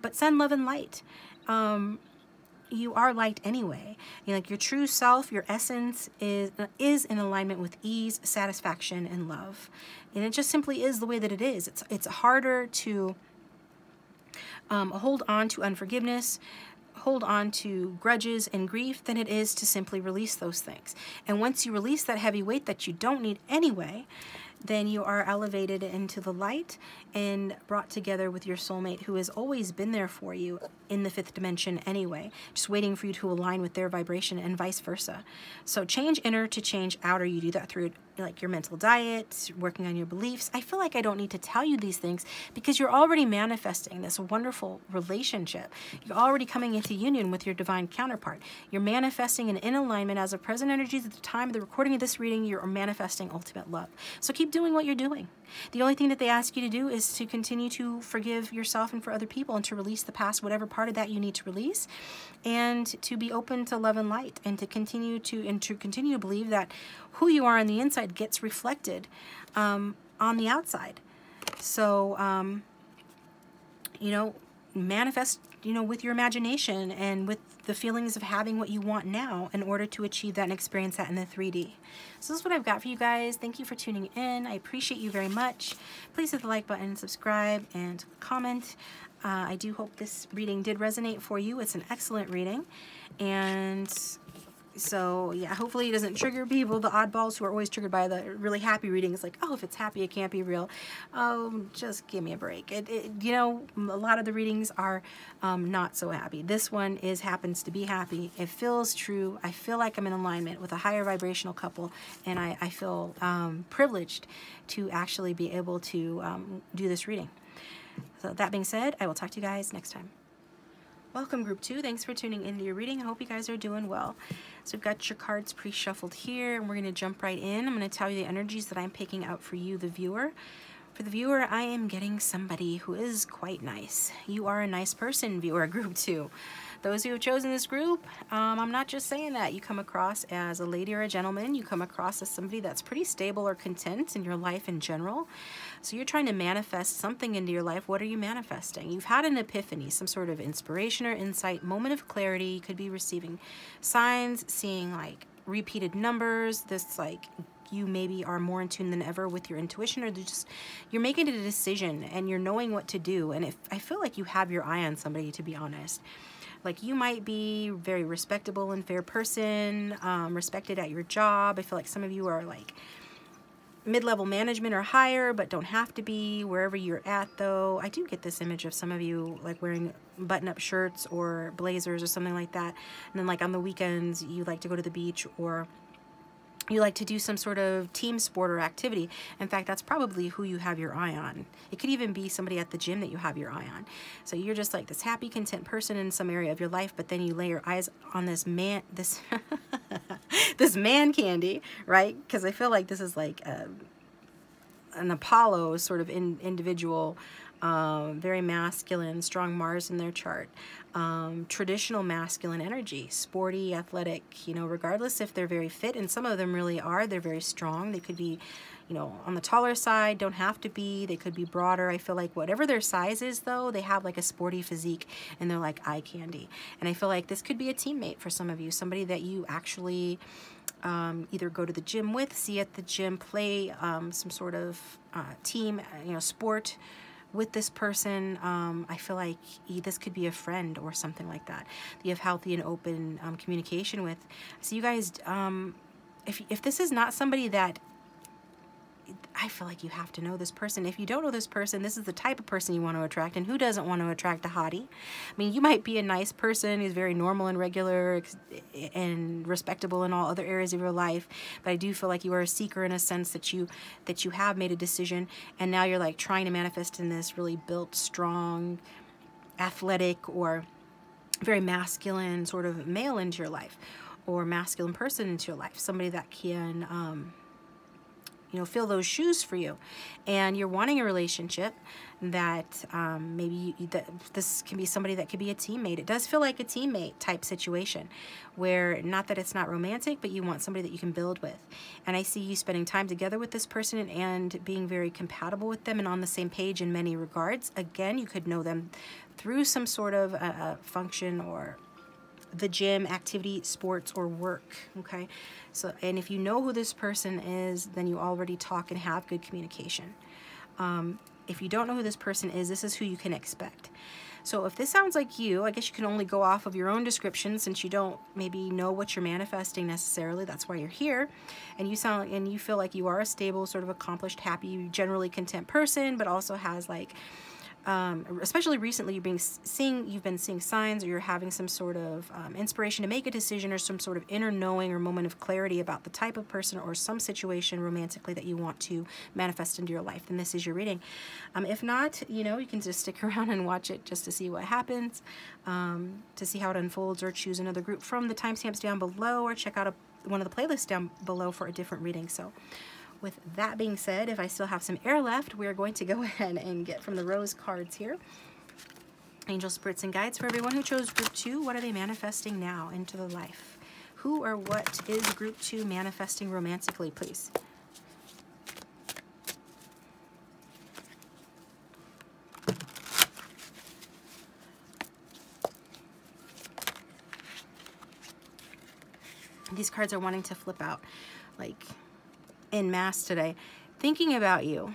But send love and light. You are light anyway. You know, like your true self, your essence is in alignment with ease, satisfaction, and love. And it just simply is the way that it is. It's harder to hold on to unforgiveness, hold on to grudges and grief than it is to simply release those things. And once you release that heavy weight that you don't need anyway, then you are elevated into the light and brought together with your soulmate, who has always been there for you in the 5th dimension anyway, just waiting for you to align with their vibration, and vice versa. So change inner to change outer. You do that through like your mental diet, working on your beliefs. I feel like I don't need to tell you these things because you're already manifesting this wonderful relationship. You're already coming into union with your divine counterpart. You're manifesting and in alignment as of present energies at the time of the recording of this reading. You're manifesting ultimate love. So keep doing what you're doing. The only thing that they ask you to do is to continue to forgive yourself and for other people, and to release the past, whatever part of that you need to release, and to be open to love and light, and to continue to believe that who you are on the inside gets reflected on the outside. So you know, manifest, you know, with your imagination and with the feelings of having what you want now in order to achieve that and experience that in the 3D. So this is what I've got for you guys. Thank you for tuning in. I appreciate you very much. Please hit the like button, subscribe, and comment. I do hope this reading did resonate for you. It's an excellent reading. And so, yeah, hopefully it doesn't trigger people, the oddballs who are always triggered by the really happy readings. Like, oh, if it's happy, it can't be real. Oh, just give me a break. You know, a lot of the readings are not so happy. This one happens to be happy. It feels true. I feel like I'm in alignment with a higher vibrational couple, and I feel privileged to actually be able to do this reading. So that being said, I will talk to you guys next time. Welcome group 2. Thanks for tuning into your reading. I hope you guys are doing well. So we've got your cards pre-shuffled here, and we're going to jump right in. I'm going to tell you the energies that I'm picking out for you, the viewer. For the viewer, I am getting somebody who is quite nice. You are a nice person, viewer, group 2. Those who have chosen this group, I'm not just saying that. You come across as a lady or a gentleman. You come across as somebody that's pretty stable or content in your life in general. So you're trying to manifest something into your life. What are you manifesting? You've had an epiphany, some sort of inspiration or insight, moment of clarity. You could be receiving signs, seeing like repeated numbers. This like you maybe are more in tune than ever with your intuition, or just you're making a decision and you're knowing what to do. And I feel like you have your eye on somebody, to be honest. Like you might be very respectable and fair person, respected at your job. I feel like some of you are like mid-level management or higher, but don't have to be. Wherever you're at, though, I do get this image of some of you like wearing button-up shirts or blazers or something like that. And then like on the weekends, you like to go to the beach, or you like to do some sort of team sport or activity. In fact, that's probably who you have your eye on. It could even be somebody at the gym that you have your eye on. So you're just like this happy, content person in some area of your life, but then you lay your eyes on this man, this man candy, right? Because I feel like this is like an Apollo sort of individual, very masculine, strong Mars in their chart. Traditional masculine energy, sporty, athletic, you know, regardless if they're very fit, and some of them really are, they're very strong. They could be, you know, on the taller side, don't have to be, they could be broader. I feel like whatever their size is, though, they have like a sporty physique and they're like eye candy. And I feel like this could be a teammate for some of you, somebody that you actually either go to the gym with, see at the gym, play some sort of team, you know, sport with this person. I feel like this could be a friend or something like that you have healthy and open communication with. So you guys, if this is not somebody that, I feel like you have to know this person. If you don't know this person, this is the type of person you want to attract. And who doesn't want to attract a hottie? I mean, you might be a nice person who's very normal and regular and respectable in all other areas of your life, but I do feel like you are a seeker in a sense that you have made a decision, and now you're like trying to manifest in this really built, strong, athletic, or very masculine sort of male into your life, or masculine person into your life. Somebody that can you know, fill those shoes for you, and you're wanting a relationship that maybe this can be somebody that could be a teammate. It does feel like a teammate type situation, where not that it's not romantic, but you want somebody that you can build with. And I see you spending time together with this person and being very compatible with them and on the same page in many regards. Again, you could know them through some sort of function, or the gym, activity, sports, or work. Okay, so, and if you know who this person is, then you already talk and have good communication. If you don't know who this person is, this is who you can expect. So if this sounds like you, I guess you can only go off of your own description, since you don't maybe know what you're manifesting necessarily. That's why you're here. And you feel like you are a stable, sort of accomplished, happy, generally content person, but also has like especially recently, you've been seeing signs, or you're having some sort of inspiration to make a decision, or some sort of inner knowing or moment of clarity about the type of person or some situation romantically that you want to manifest into your life. Then this is your reading. If not, you know, you can just stick around and watch it just to see what happens, to see how it unfolds, or choose another group from the timestamps down below, or check out one of the playlists down below for a different reading. So with that being said, if I still have some air left, we're going to go ahead and get from the rose cards here. Angel, spirits, and guides for everyone who chose group 2. What are they manifesting now into their life? Who or what is group 2 manifesting romantically, please? These cards are wanting to flip out like en masse today, thinking about you.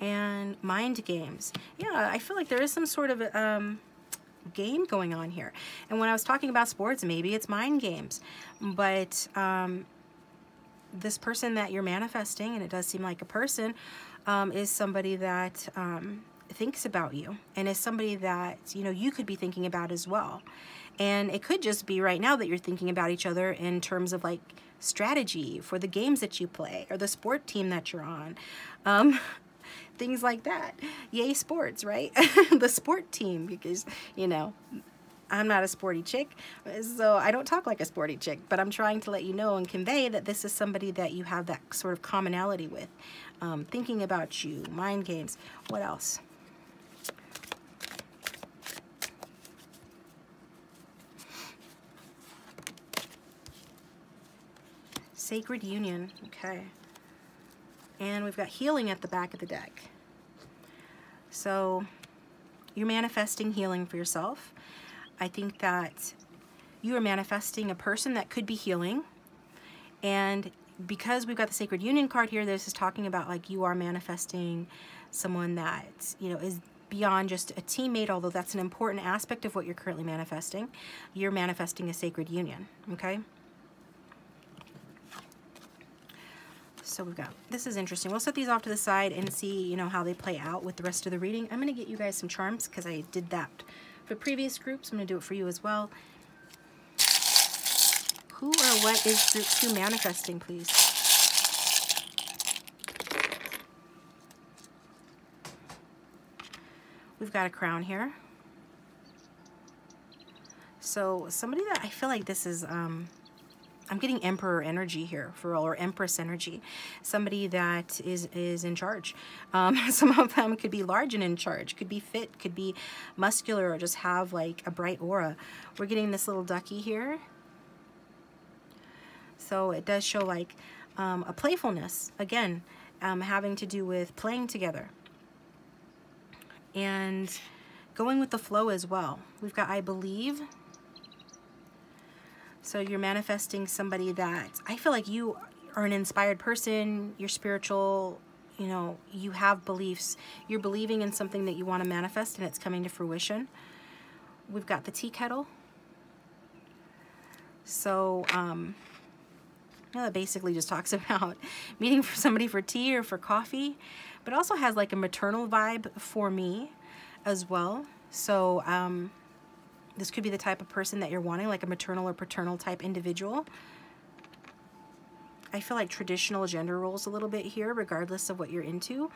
And mind games. Yeah, I feel like there is some sort of game going on here. And when I was talking about sports, maybe it's mind games. But this person that you're manifesting, and it does seem like a person, is somebody that thinks about you, and is somebody that, you know, you could be thinking about as well. And it could just be right now that you're thinking about each other in terms of like strategy for the games that you play, or the sport team that you're on. things like that. Yay sports, right? The sport team, because, you know, I'm not a sporty chick, so I don't talk like a sporty chick, but I'm trying to let you know and convey that this is somebody that you have that sort of commonality with. Thinking about you, mind games. What else? Sacred union, okay. And we've got healing at the back of the deck. So you're manifesting healing for yourself. I think that you are manifesting a person that could be healing. And because we've got the Sacred Union card here, this is talking about like you are manifesting someone that, you know, is beyond just a teammate, although that's an important aspect of what you're currently manifesting. You're manifesting a sacred union, okay? So we've got, this is interesting. We'll set these off to the side and see, you know, how they play out with the rest of the reading. I'm going to get you guys some charms because I did that for previous groups. I'm going to do it for you as well. Who or what is group 2 manifesting, please? We've got a crown here. So somebody that I feel like this is, I'm getting Emperor energy here for real, or Empress energy. Somebody that is in charge. Some of them could be large and in charge, could be fit, could be muscular, or just have like a bright aura. We're getting this little ducky here. So it does show like a playfulness, again, having to do with playing together. And going with the flow as well. We've got I believe. So you're manifesting somebody that I feel like you are an inspired person, you're spiritual, you know, you have beliefs, you're believing in something that you want to manifest and it's coming to fruition. We've got the tea kettle. So, you know, that basically just talks about meeting for somebody for tea or for coffee, but also has like a maternal vibe for me as well. So, this could be the type of person that you're wanting, like a maternal or paternal type individual. I feel like traditional gender roles a little bit here, regardless of what you're into.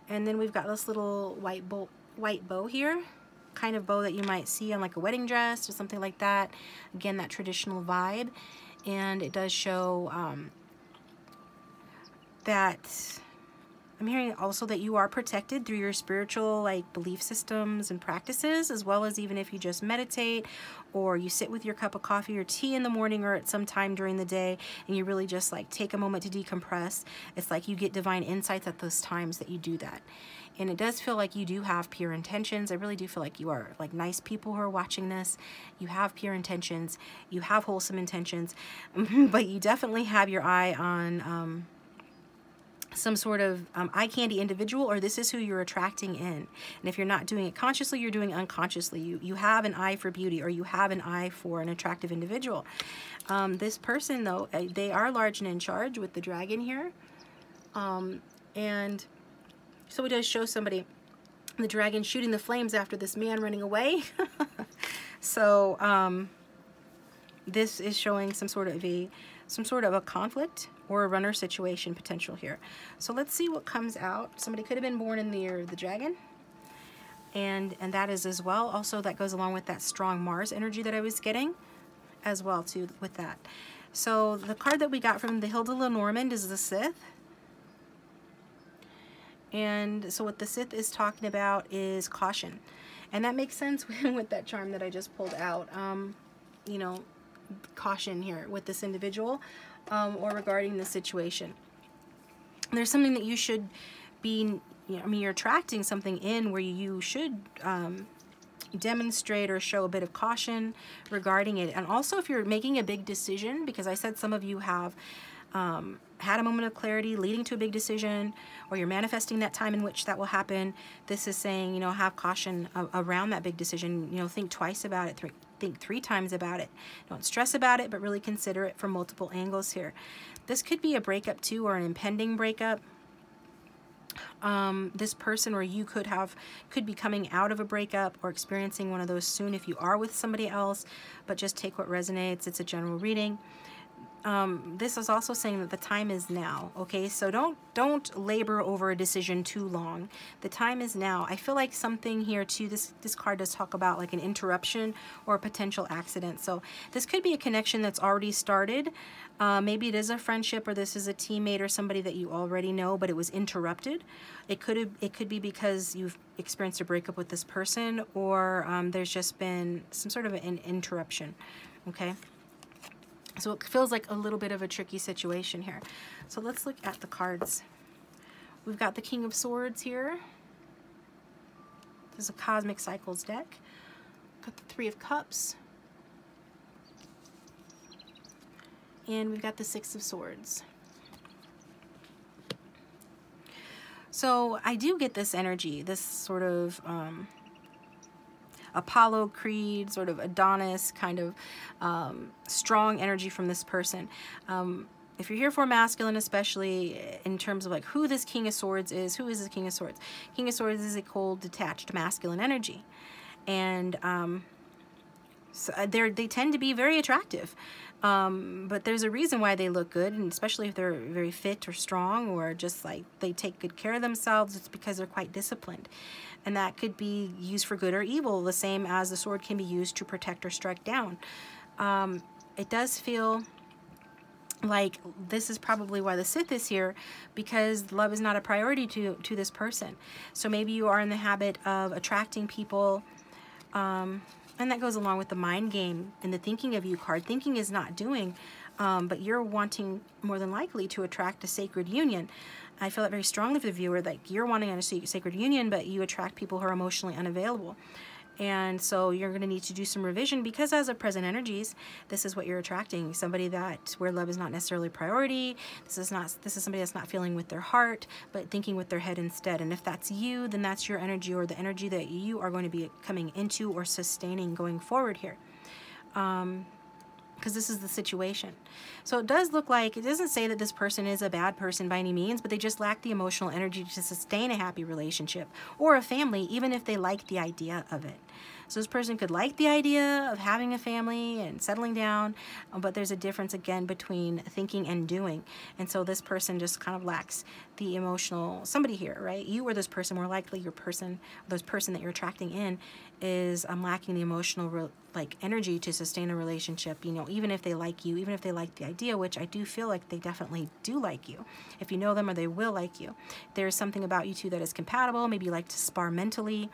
And then we've got this little white bow here, kind of bow that you might see on like a wedding dress or something like that. Again, that traditional vibe. And it does show that I'm hearing also that you are protected through your spiritual like belief systems and practices, as well as even if you just meditate or you sit with your cup of coffee or tea in the morning or at some time during the day and you really just like take a moment to decompress. It's like you get divine insights at those times that you do that. And it does feel like you do have pure intentions. I really do feel like you are like nice people who are watching this. You have pure intentions. You have wholesome intentions. But you definitely have your eye on some sort of eye candy individual, or this is who you're attracting in. And if you're not doing it consciously, you're doing it unconsciously. You have an eye for beauty, or you have an eye for an attractive individual. This person, though, they are large and in charge with the dragon here. And so it does show somebody, the dragon shooting the flames after this man running away. So this is showing some sort of a conflict or a runner situation potential here. So let's see what comes out. Somebody could have been born in the year of the dragon. And that is as well. Also, that goes along with that strong Mars energy that I was getting as well too with that. So the card that we got from the Hilda Lenormand is the Sith. And so what the Sith is talking about is caution. And that makes sense with that charm that I just pulled out. You know, caution here with this individual or regarding the situation. There's something that you should be, you know, I mean, you're attracting something in where you should demonstrate or show a bit of caution regarding it. And also if you're making a big decision, because I said some of you have had a moment of clarity leading to a big decision, or you're manifesting that time in which that will happen. This is saying, you know, have caution around that big decision. You know, think twice about it, think 3 times about it. Don't stress about it, but really consider it from multiple angles here. This could be a breakup too, or an impending breakup. This person or you could be coming out of a breakup or experiencing one of those soon if you are with somebody else, but just take what resonates. It's a general reading. this is also saying that the time is now. Okay, so don't labor over a decision too long. The time is now. I feel like something here too, this card does talk about like an interruption or a potential accident. So this could be a connection that's already started. Maybe it is a friendship, or this is a teammate or somebody that you already know, but it was interrupted. It could be because you've experienced a breakup with this person, or there's just been some sort of an interruption. Okay. So it feels like a little bit of a tricky situation here. So let's look at the cards. We've got the King of Swords here. This is a Cosmic Cycles deck. Got the Three of Cups. And we've got the Six of Swords. So I do get this energy, this sort of Apollo Creed, sort of Adonis kind of strong energy from this person. If you're here for masculine, especially in terms of like who this King of Swords is, who is this King of Swords? King of Swords is a cold, detached, masculine energy. And so they tend to be very attractive. But there's a reason why they look good, and especially if they're very fit or strong, or just like they take good care of themselves, it's because they're quite disciplined. And that could be used for good or evil, the same as the sword can be used to protect or strike down. It does feel like this is probably why the Sith is here, because love is not a priority to this person. So maybe you are in the habit of attracting people, and that goes along with the mind game and the thinking of you card. Thinking is not doing, but you're wanting more than likely to attract a sacred union. I feel it very strongly for the viewer, like you're wanting a sacred union, but you attract people who are emotionally unavailable. And so you're going to need to do some revision, because as of present energies, this is what you're attracting. Somebody that where love is not necessarily priority. This is somebody that's not feeling with their heart, but thinking with their head instead. And if that's you, then that's your energy, or the energy that you are going to be coming into or sustaining going forward here. Because this is the situation. So it does look like, it doesn't say that this person is a bad person by any means, but they just lack the emotional energy to sustain a happy relationship or a family, even if they like the idea of it. So this person could like the idea of having a family and settling down, but there's a difference again between thinking and doing. And so this person just kind of lacks the emotional, somebody here, right? You or this person, more likely your person, this person that you're attracting in is lacking the emotional energy to sustain a relationship, you know, even if they like you, even if they like the idea, which I do feel like they definitely do like you. If you know them, or they will like you. There's something about you two that is compatible. Maybe you like to spar mentally,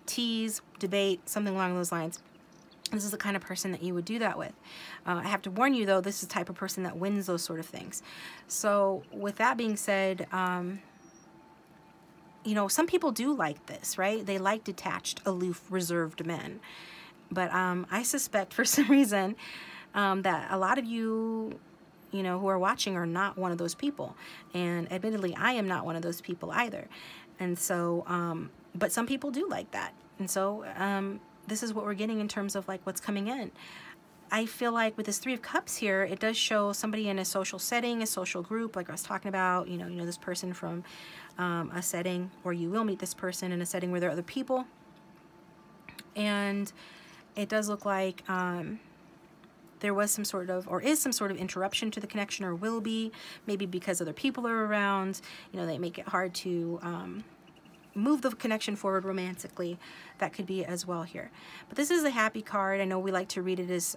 tease, debate, something along those lines. This is the kind of person that you would do that with. I have to warn you though, this is the type of person that wins those sort of things. So with that being said, you know, some people do like this, right? They like detached, aloof, reserved men. But I suspect for some reason that a lot of you, you know, who are watching are not one of those people. And admittedly, I am not one of those people either. And so, but some people do like that. And so this is what we're getting in terms of like what's coming in. I feel like with this Three of Cups here, it does show somebody in a social setting, a social group, like I was talking about, you know this person from a setting, or you will meet this person in a setting where there are other people. And it does look like there was some sort of, or is some sort of interruption to the connection, or will be, maybe because other people are around, you know, they make it hard to move the connection forward romantically. That could be as well here. But this is a happy card. I know we like to read it as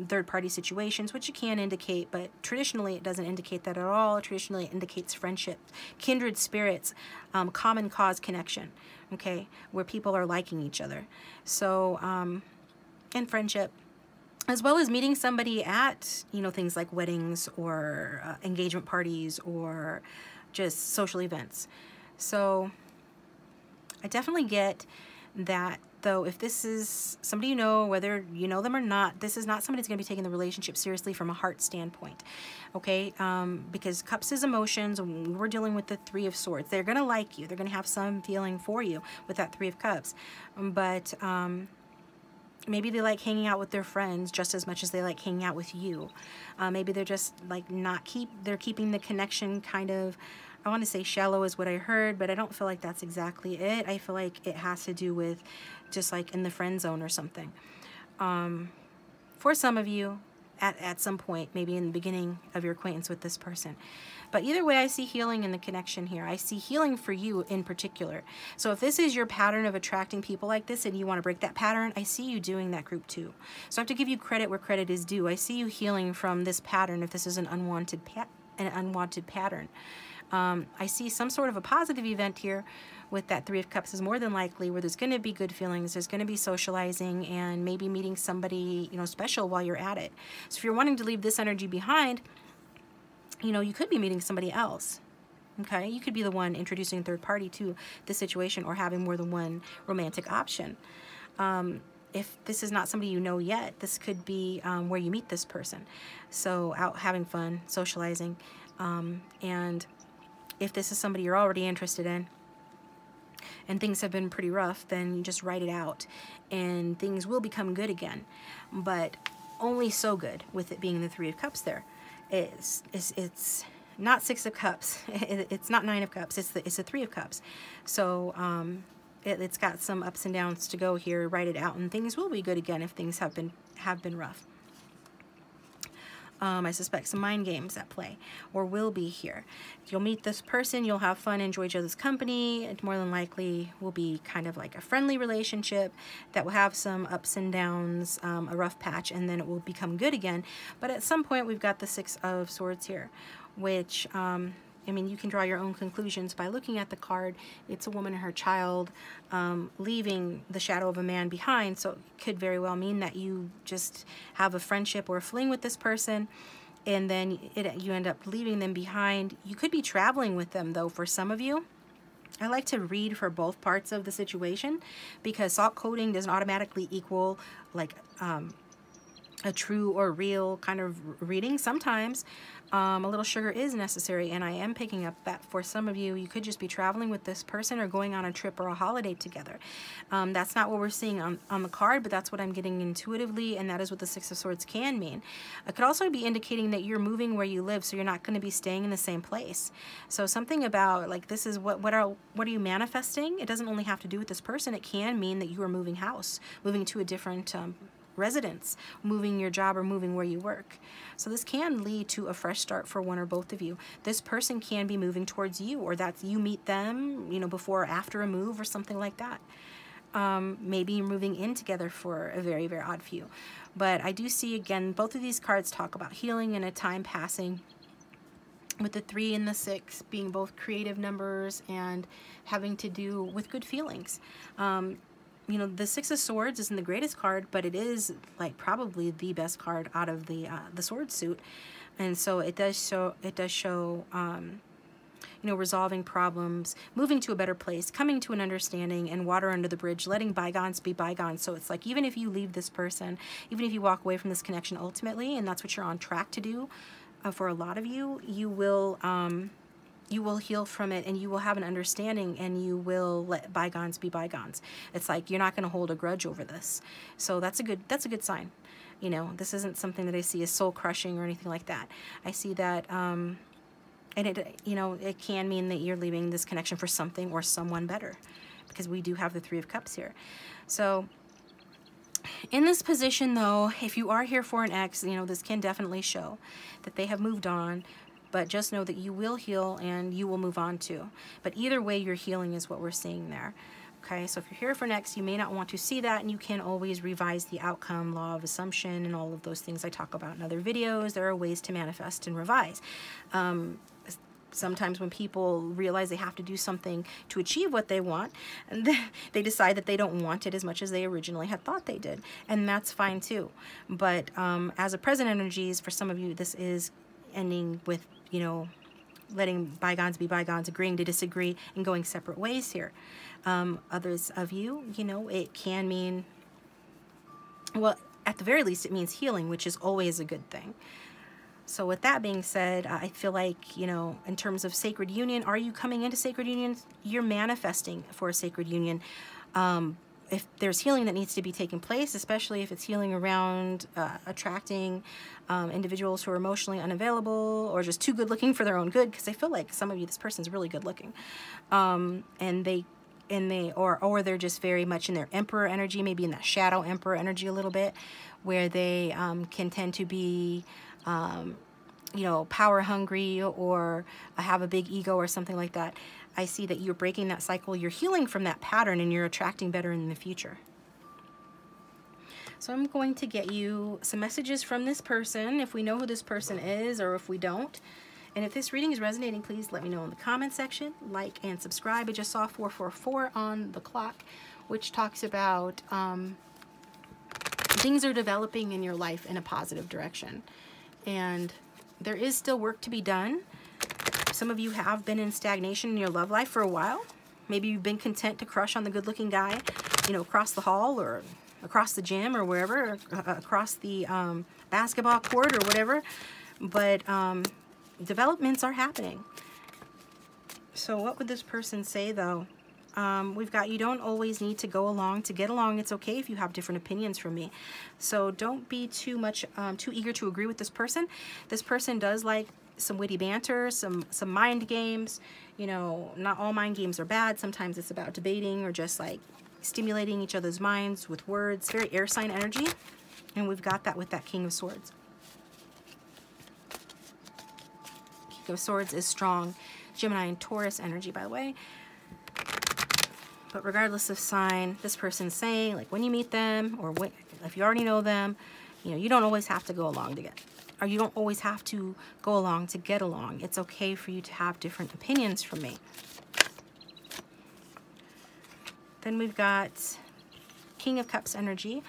third-party situations, which it can indicate, but traditionally it doesn't indicate that at all. Traditionally it indicates friendship, kindred spirits, common cause connection, okay, where people are liking each other. So, and friendship, as well as meeting somebody at, you know, things like weddings or engagement parties or just social events. So I definitely get that, though, if this is somebody you know, whether you know them or not, this is not somebody that's going to be taking the relationship seriously from a heart standpoint, okay? Because Cups is emotions, and we're dealing with the Three of Swords. They're going to like you. They're going to have some feeling for you with that Three of Cups. But maybe they like hanging out with their friends just as much as they like hanging out with you. Maybe they're just like they're keeping the connection kind of, I want to say shallow is what I heard, but I don't feel like that's exactly it. I feel like it has to do with just like in the friend zone or something. For some of you, at some point, maybe in the beginning of your acquaintance with this person. But either way, I see healing in the connection here. I see healing for you in particular. So if this is your pattern of attracting people like this and you want to break that pattern, I see you doing that group 2. So I have to give you credit where credit is due. I see you healing from this pattern if this is an unwanted pattern. I see some sort of a positive event here with that 3 of Cups is more than likely where there's going to be good feelings, there's going to be socializing, and maybe meeting somebody, you know, special while you're at it. So if you're wanting to leave this energy behind, you know, you could be meeting somebody else. Okay, you could be the one introducing third party to the situation or having more than one romantic option. If this is not somebody you know yet, this could be where you meet this person. So out having fun, socializing, and if this is somebody you're already interested in and things have been pretty rough, then you just write it out and things will become good again. But only so good with it being the 3 of Cups there. It's not 6 of Cups. It's not 9 of Cups. It's the 3 of Cups. So it's got some ups and downs to go here. Write it out, and things will be good again if things have been rough. I suspect some mind games at play, or will be here. You'll meet this person, you'll have fun, enjoy each other's company. It more than likely will be kind of like a friendly relationship that will have some ups and downs, a rough patch, and then it will become good again. But at some point, we've got the 6 of Swords here, which, I mean, you can draw your own conclusions by looking at the card. It's a woman and her child leaving the shadow of a man behind, so it could very well mean that you just have a friendship or a fling with this person, and then you end up leaving them behind. You could be traveling with them, though, for some of you. I like to read for both parts of the situation, because salt coating doesn't automatically equal like a true or real kind of reading. Sometimes a little sugar is necessary, and I am picking up that for some of you, you could just be traveling with this person or going on a trip or a holiday together. That's not what we're seeing on the card, but that's what I'm getting intuitively, and that is what the 6 of Swords can mean. It could also be indicating that you're moving where you live, so you're not going to be staying in the same place. So something about, like, this is what are you manifesting? It doesn't only have to do with this person. It can mean that you are moving house, moving to a different residence, moving your job, or moving where you work. So this can lead to a fresh start for one or both of you. This person can be moving towards you, or that you meet them, you know, before or after a move or something like that. Maybe you're moving in together for a very, very odd few. But I do see, again, both of these cards talk about healing and a time passing, with the 3 and the 6 being both creative numbers and having to do with good feelings. You know, the 6 of Swords isn't the greatest card, but it is like probably the best card out of the sword suit, and so it does show you know, resolving problems, moving to a better place, coming to an understanding, and water under the bridge, letting bygones be bygones. So it's like, even if you leave this person, even if you walk away from this connection ultimately, and that's what you're on track to do, for a lot of you, you will heal from it, and you will have an understanding, and you will let bygones be bygones. It's like you're not going to hold a grudge over this. So that's a good sign. You know, this isn't something that I see as soul crushing or anything like that. I see that, and you know, it can mean that you're leaving this connection for something or someone better, because we do have the 3 of Cups here. So in this position, though, if you are here for an ex, you know, this can definitely show that they have moved on. But just know that you will heal and you will move on too. But either way, your healing is what we're seeing there. Okay, so if you're here for next, you may not want to see that, and you can always revise the outcome, law of assumption, and all of those things I talk about in other videos. There are ways to manifest and revise. Sometimes when people realize they have to do something to achieve what they want, and they decide that they don't want it as much as they originally had thought they did. And that's fine too. But as a present energies, for some of you, this is ending with, you know, letting bygones be bygones, agreeing to disagree, and going separate ways here. Others of you, you know, it can mean, well, at the very least, it means healing, which is always a good thing. So with that being said, I feel like, you know, in terms of sacred union, are you coming into sacred union? You're manifesting for a sacred union. If there's healing that needs to be taking place, especially if it's healing around attracting individuals who are emotionally unavailable or just too good looking for their own good, because I feel like some of you, this person's really good looking, and they or they're just very much in their emperor energy, maybe in that shadow emperor energy a little bit, where they can tend to be you know, power hungry or have a big ego or something like that. I see that you're breaking that cycle, you're healing from that pattern, and you're attracting better in the future. So I'm going to get you some messages from this person, if we know who this person is or if we don't. And if this reading is resonating, please let me know in the comment section. Like and subscribe. I just saw 444 on the clock, which talks about things are developing in your life in a positive direction. And there is still work to be done. Some of you have been in stagnation in your love life for a while. Maybe you've been content to crush on the good-looking guy, you know, across the hall or across the gym or wherever, across the basketball court or whatever. But developments are happening. So what would this person say, though? We've got, you don't always need to go along to get along. It's okay if you have different opinions from me. So don't be too eager to agree with this person. This person does like some witty banter, some mind games. You know, not all mind games are bad. Sometimes it's about debating or just like stimulating each other's minds with words. Very air sign energy. And we've got that with that King of Swords. King of Swords is strong. Gemini and Taurus energy, by the way. But regardless of sign, this person's saying, like, when you meet them or when, if you already know them, you know, you don't always have to go along to get, or you don't always have to go along to get along. It's okay for you to have different opinions from me. Then we've got King of Cups energy.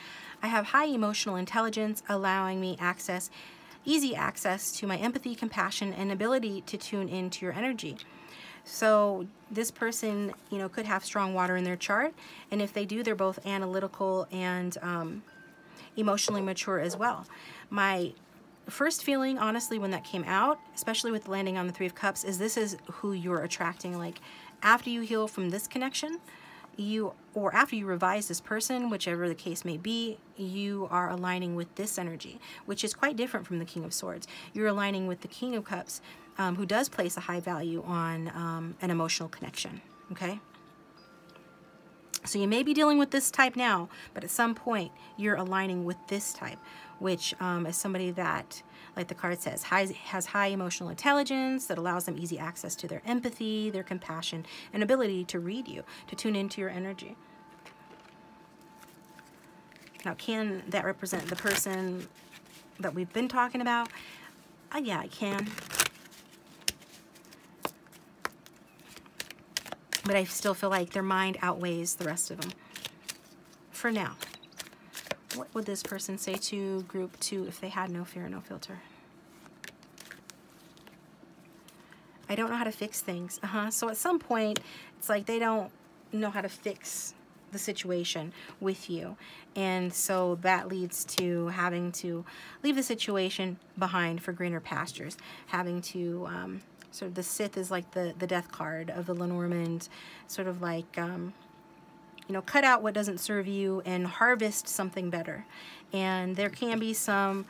I have high emotional intelligence, allowing me easy access to my empathy, compassion, and ability to tune into your energy. So this person, you know, could have strong water in their chart. And if they do, they're both analytical and emotionally mature as well. My first feeling, honestly, when that came out, especially with landing on the Three of Cups, is this is who you're attracting. Like, after you heal from this connection, or after you revise this person, whichever the case may be, you are aligning with this energy, which is quite different from the King of Swords. You're aligning with the King of Cups, who does place a high value on an emotional connection, okay? So you may be dealing with this type now, but at some point you're aligning with this type, which is somebody that, like the card says, has high emotional intelligence that allows them easy access to their empathy, their compassion, and ability to read you, to tune into your energy. Now, can that represent the person that we've been talking about? Yeah, it can. But I still feel like their mind outweighs the rest of them. For now. What would this person say to group 2 if they had no fear, no filter? I don't know how to fix things. So at some point, it's like they don't know how to fix the situation with you. And so that leads to having to leave the situation behind for greener pastures. Having to, sort of the Sith is like the death card of the Lenormand, sort of like, you know, cut out what doesn't serve you and harvest something better. And there can be some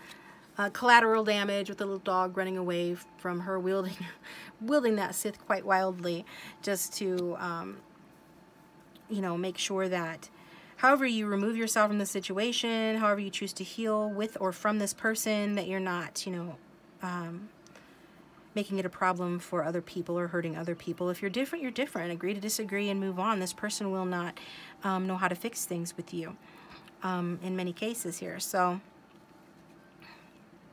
collateral damage with the little dog running away from her wielding that Sith quite wildly, just to, you know, make sure that however you remove yourself from the situation, however you choose to heal with or from this person, that you're not, you know, making it a problem for other people or hurting other people. If you're different, you're different. Agree to disagree and move on. This person will not know how to fix things with you in many cases here. So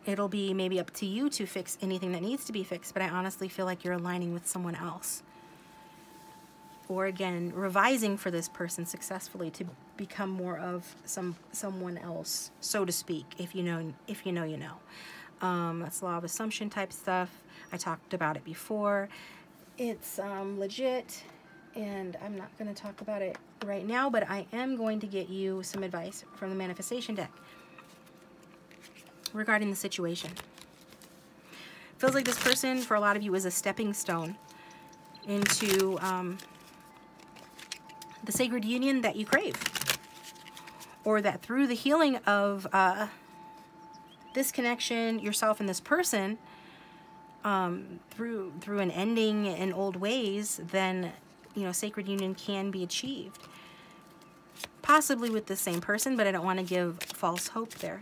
it'll be maybe up to you to fix anything that needs to be fixed, but I honestly feel like you're aligning with someone else. Or again, revising for this person successfully to become more of someone else, so to speak, if you know, you know. That's law of assumption type stuff. I talked about it before. It's legit, and I'm not going to talk about it right now, but I am going to get you some advice from the manifestation deck regarding the situation. Feels like this person, for a lot of you, is a stepping stone into the sacred union that you crave, or that through the healing of this connection, yourself and this person, through an ending in old ways, then you know, sacred union can be achieved. Possibly with the same person, but I don't want to give false hope there.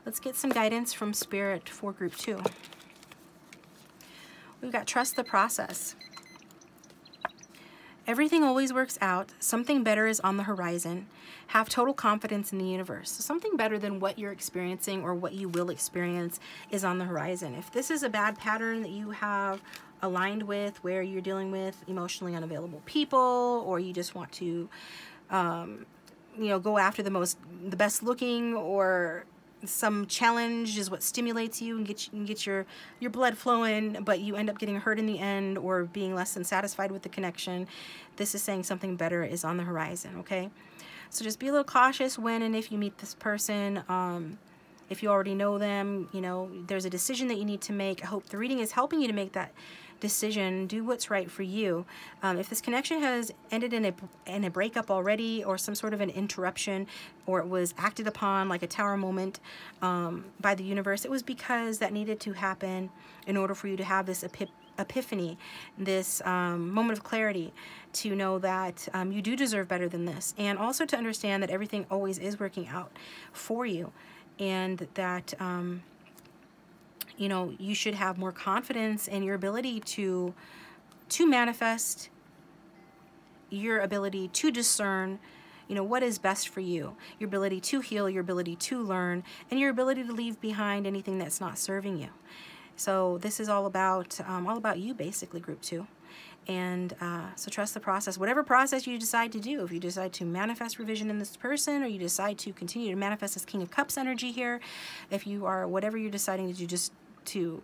Let's get some guidance from Spirit for group 2. We've got trust the process. Everything always works out. Something better is on the horizon. Have total confidence in the universe. So something better than what you're experiencing or what you will experience is on the horizon. If this is a bad pattern that you have aligned with, where you're dealing with emotionally unavailable people, or you just want to, you know, go after the best looking, or some challenge is what stimulates you and get your blood flowing, but you end up getting hurt in the end or being less than satisfied with the connection. This is saying something better is on the horizon, okay? So just be a little cautious when and if you meet this person. If you already know them, you know, there's a decision that you need to make. I hope the reading is helping you to make that decision. Do what's right for you. If this connection has ended in a breakup already, or some sort of an interruption, or it was acted upon like a tower moment by the universe, it was because that needed to happen in order for you to have this epiphany, this moment of clarity, to know that you do deserve better than this, and also to understand that everything always is working out for you, and that you know, you should have more confidence in your ability to manifest, your ability to discern, you know, what is best for you, your ability to heal, your ability to learn, and your ability to leave behind anything that's not serving you. So this is all about you, basically, group 2. And so trust the process. Whatever process you decide to do, if you decide to manifest revision in this person, or you decide to continue to manifest this King of Cups energy here, if you are, whatever you're deciding to do, just to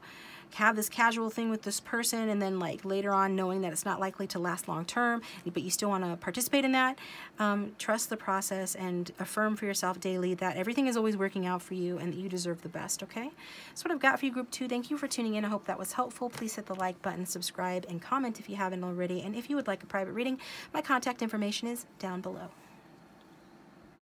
have this casual thing with this person, and then like later on knowing that it's not likely to last long term, but you still want to participate in that, trust the process and affirm for yourself daily that everything is always working out for you and that you deserve the best, okay? That's what I've got for you, group 2. Thank you for tuning in. I hope that was helpful. Please hit the like button, subscribe, and comment if you haven't already. And if you would like a private reading, my contact information is down below.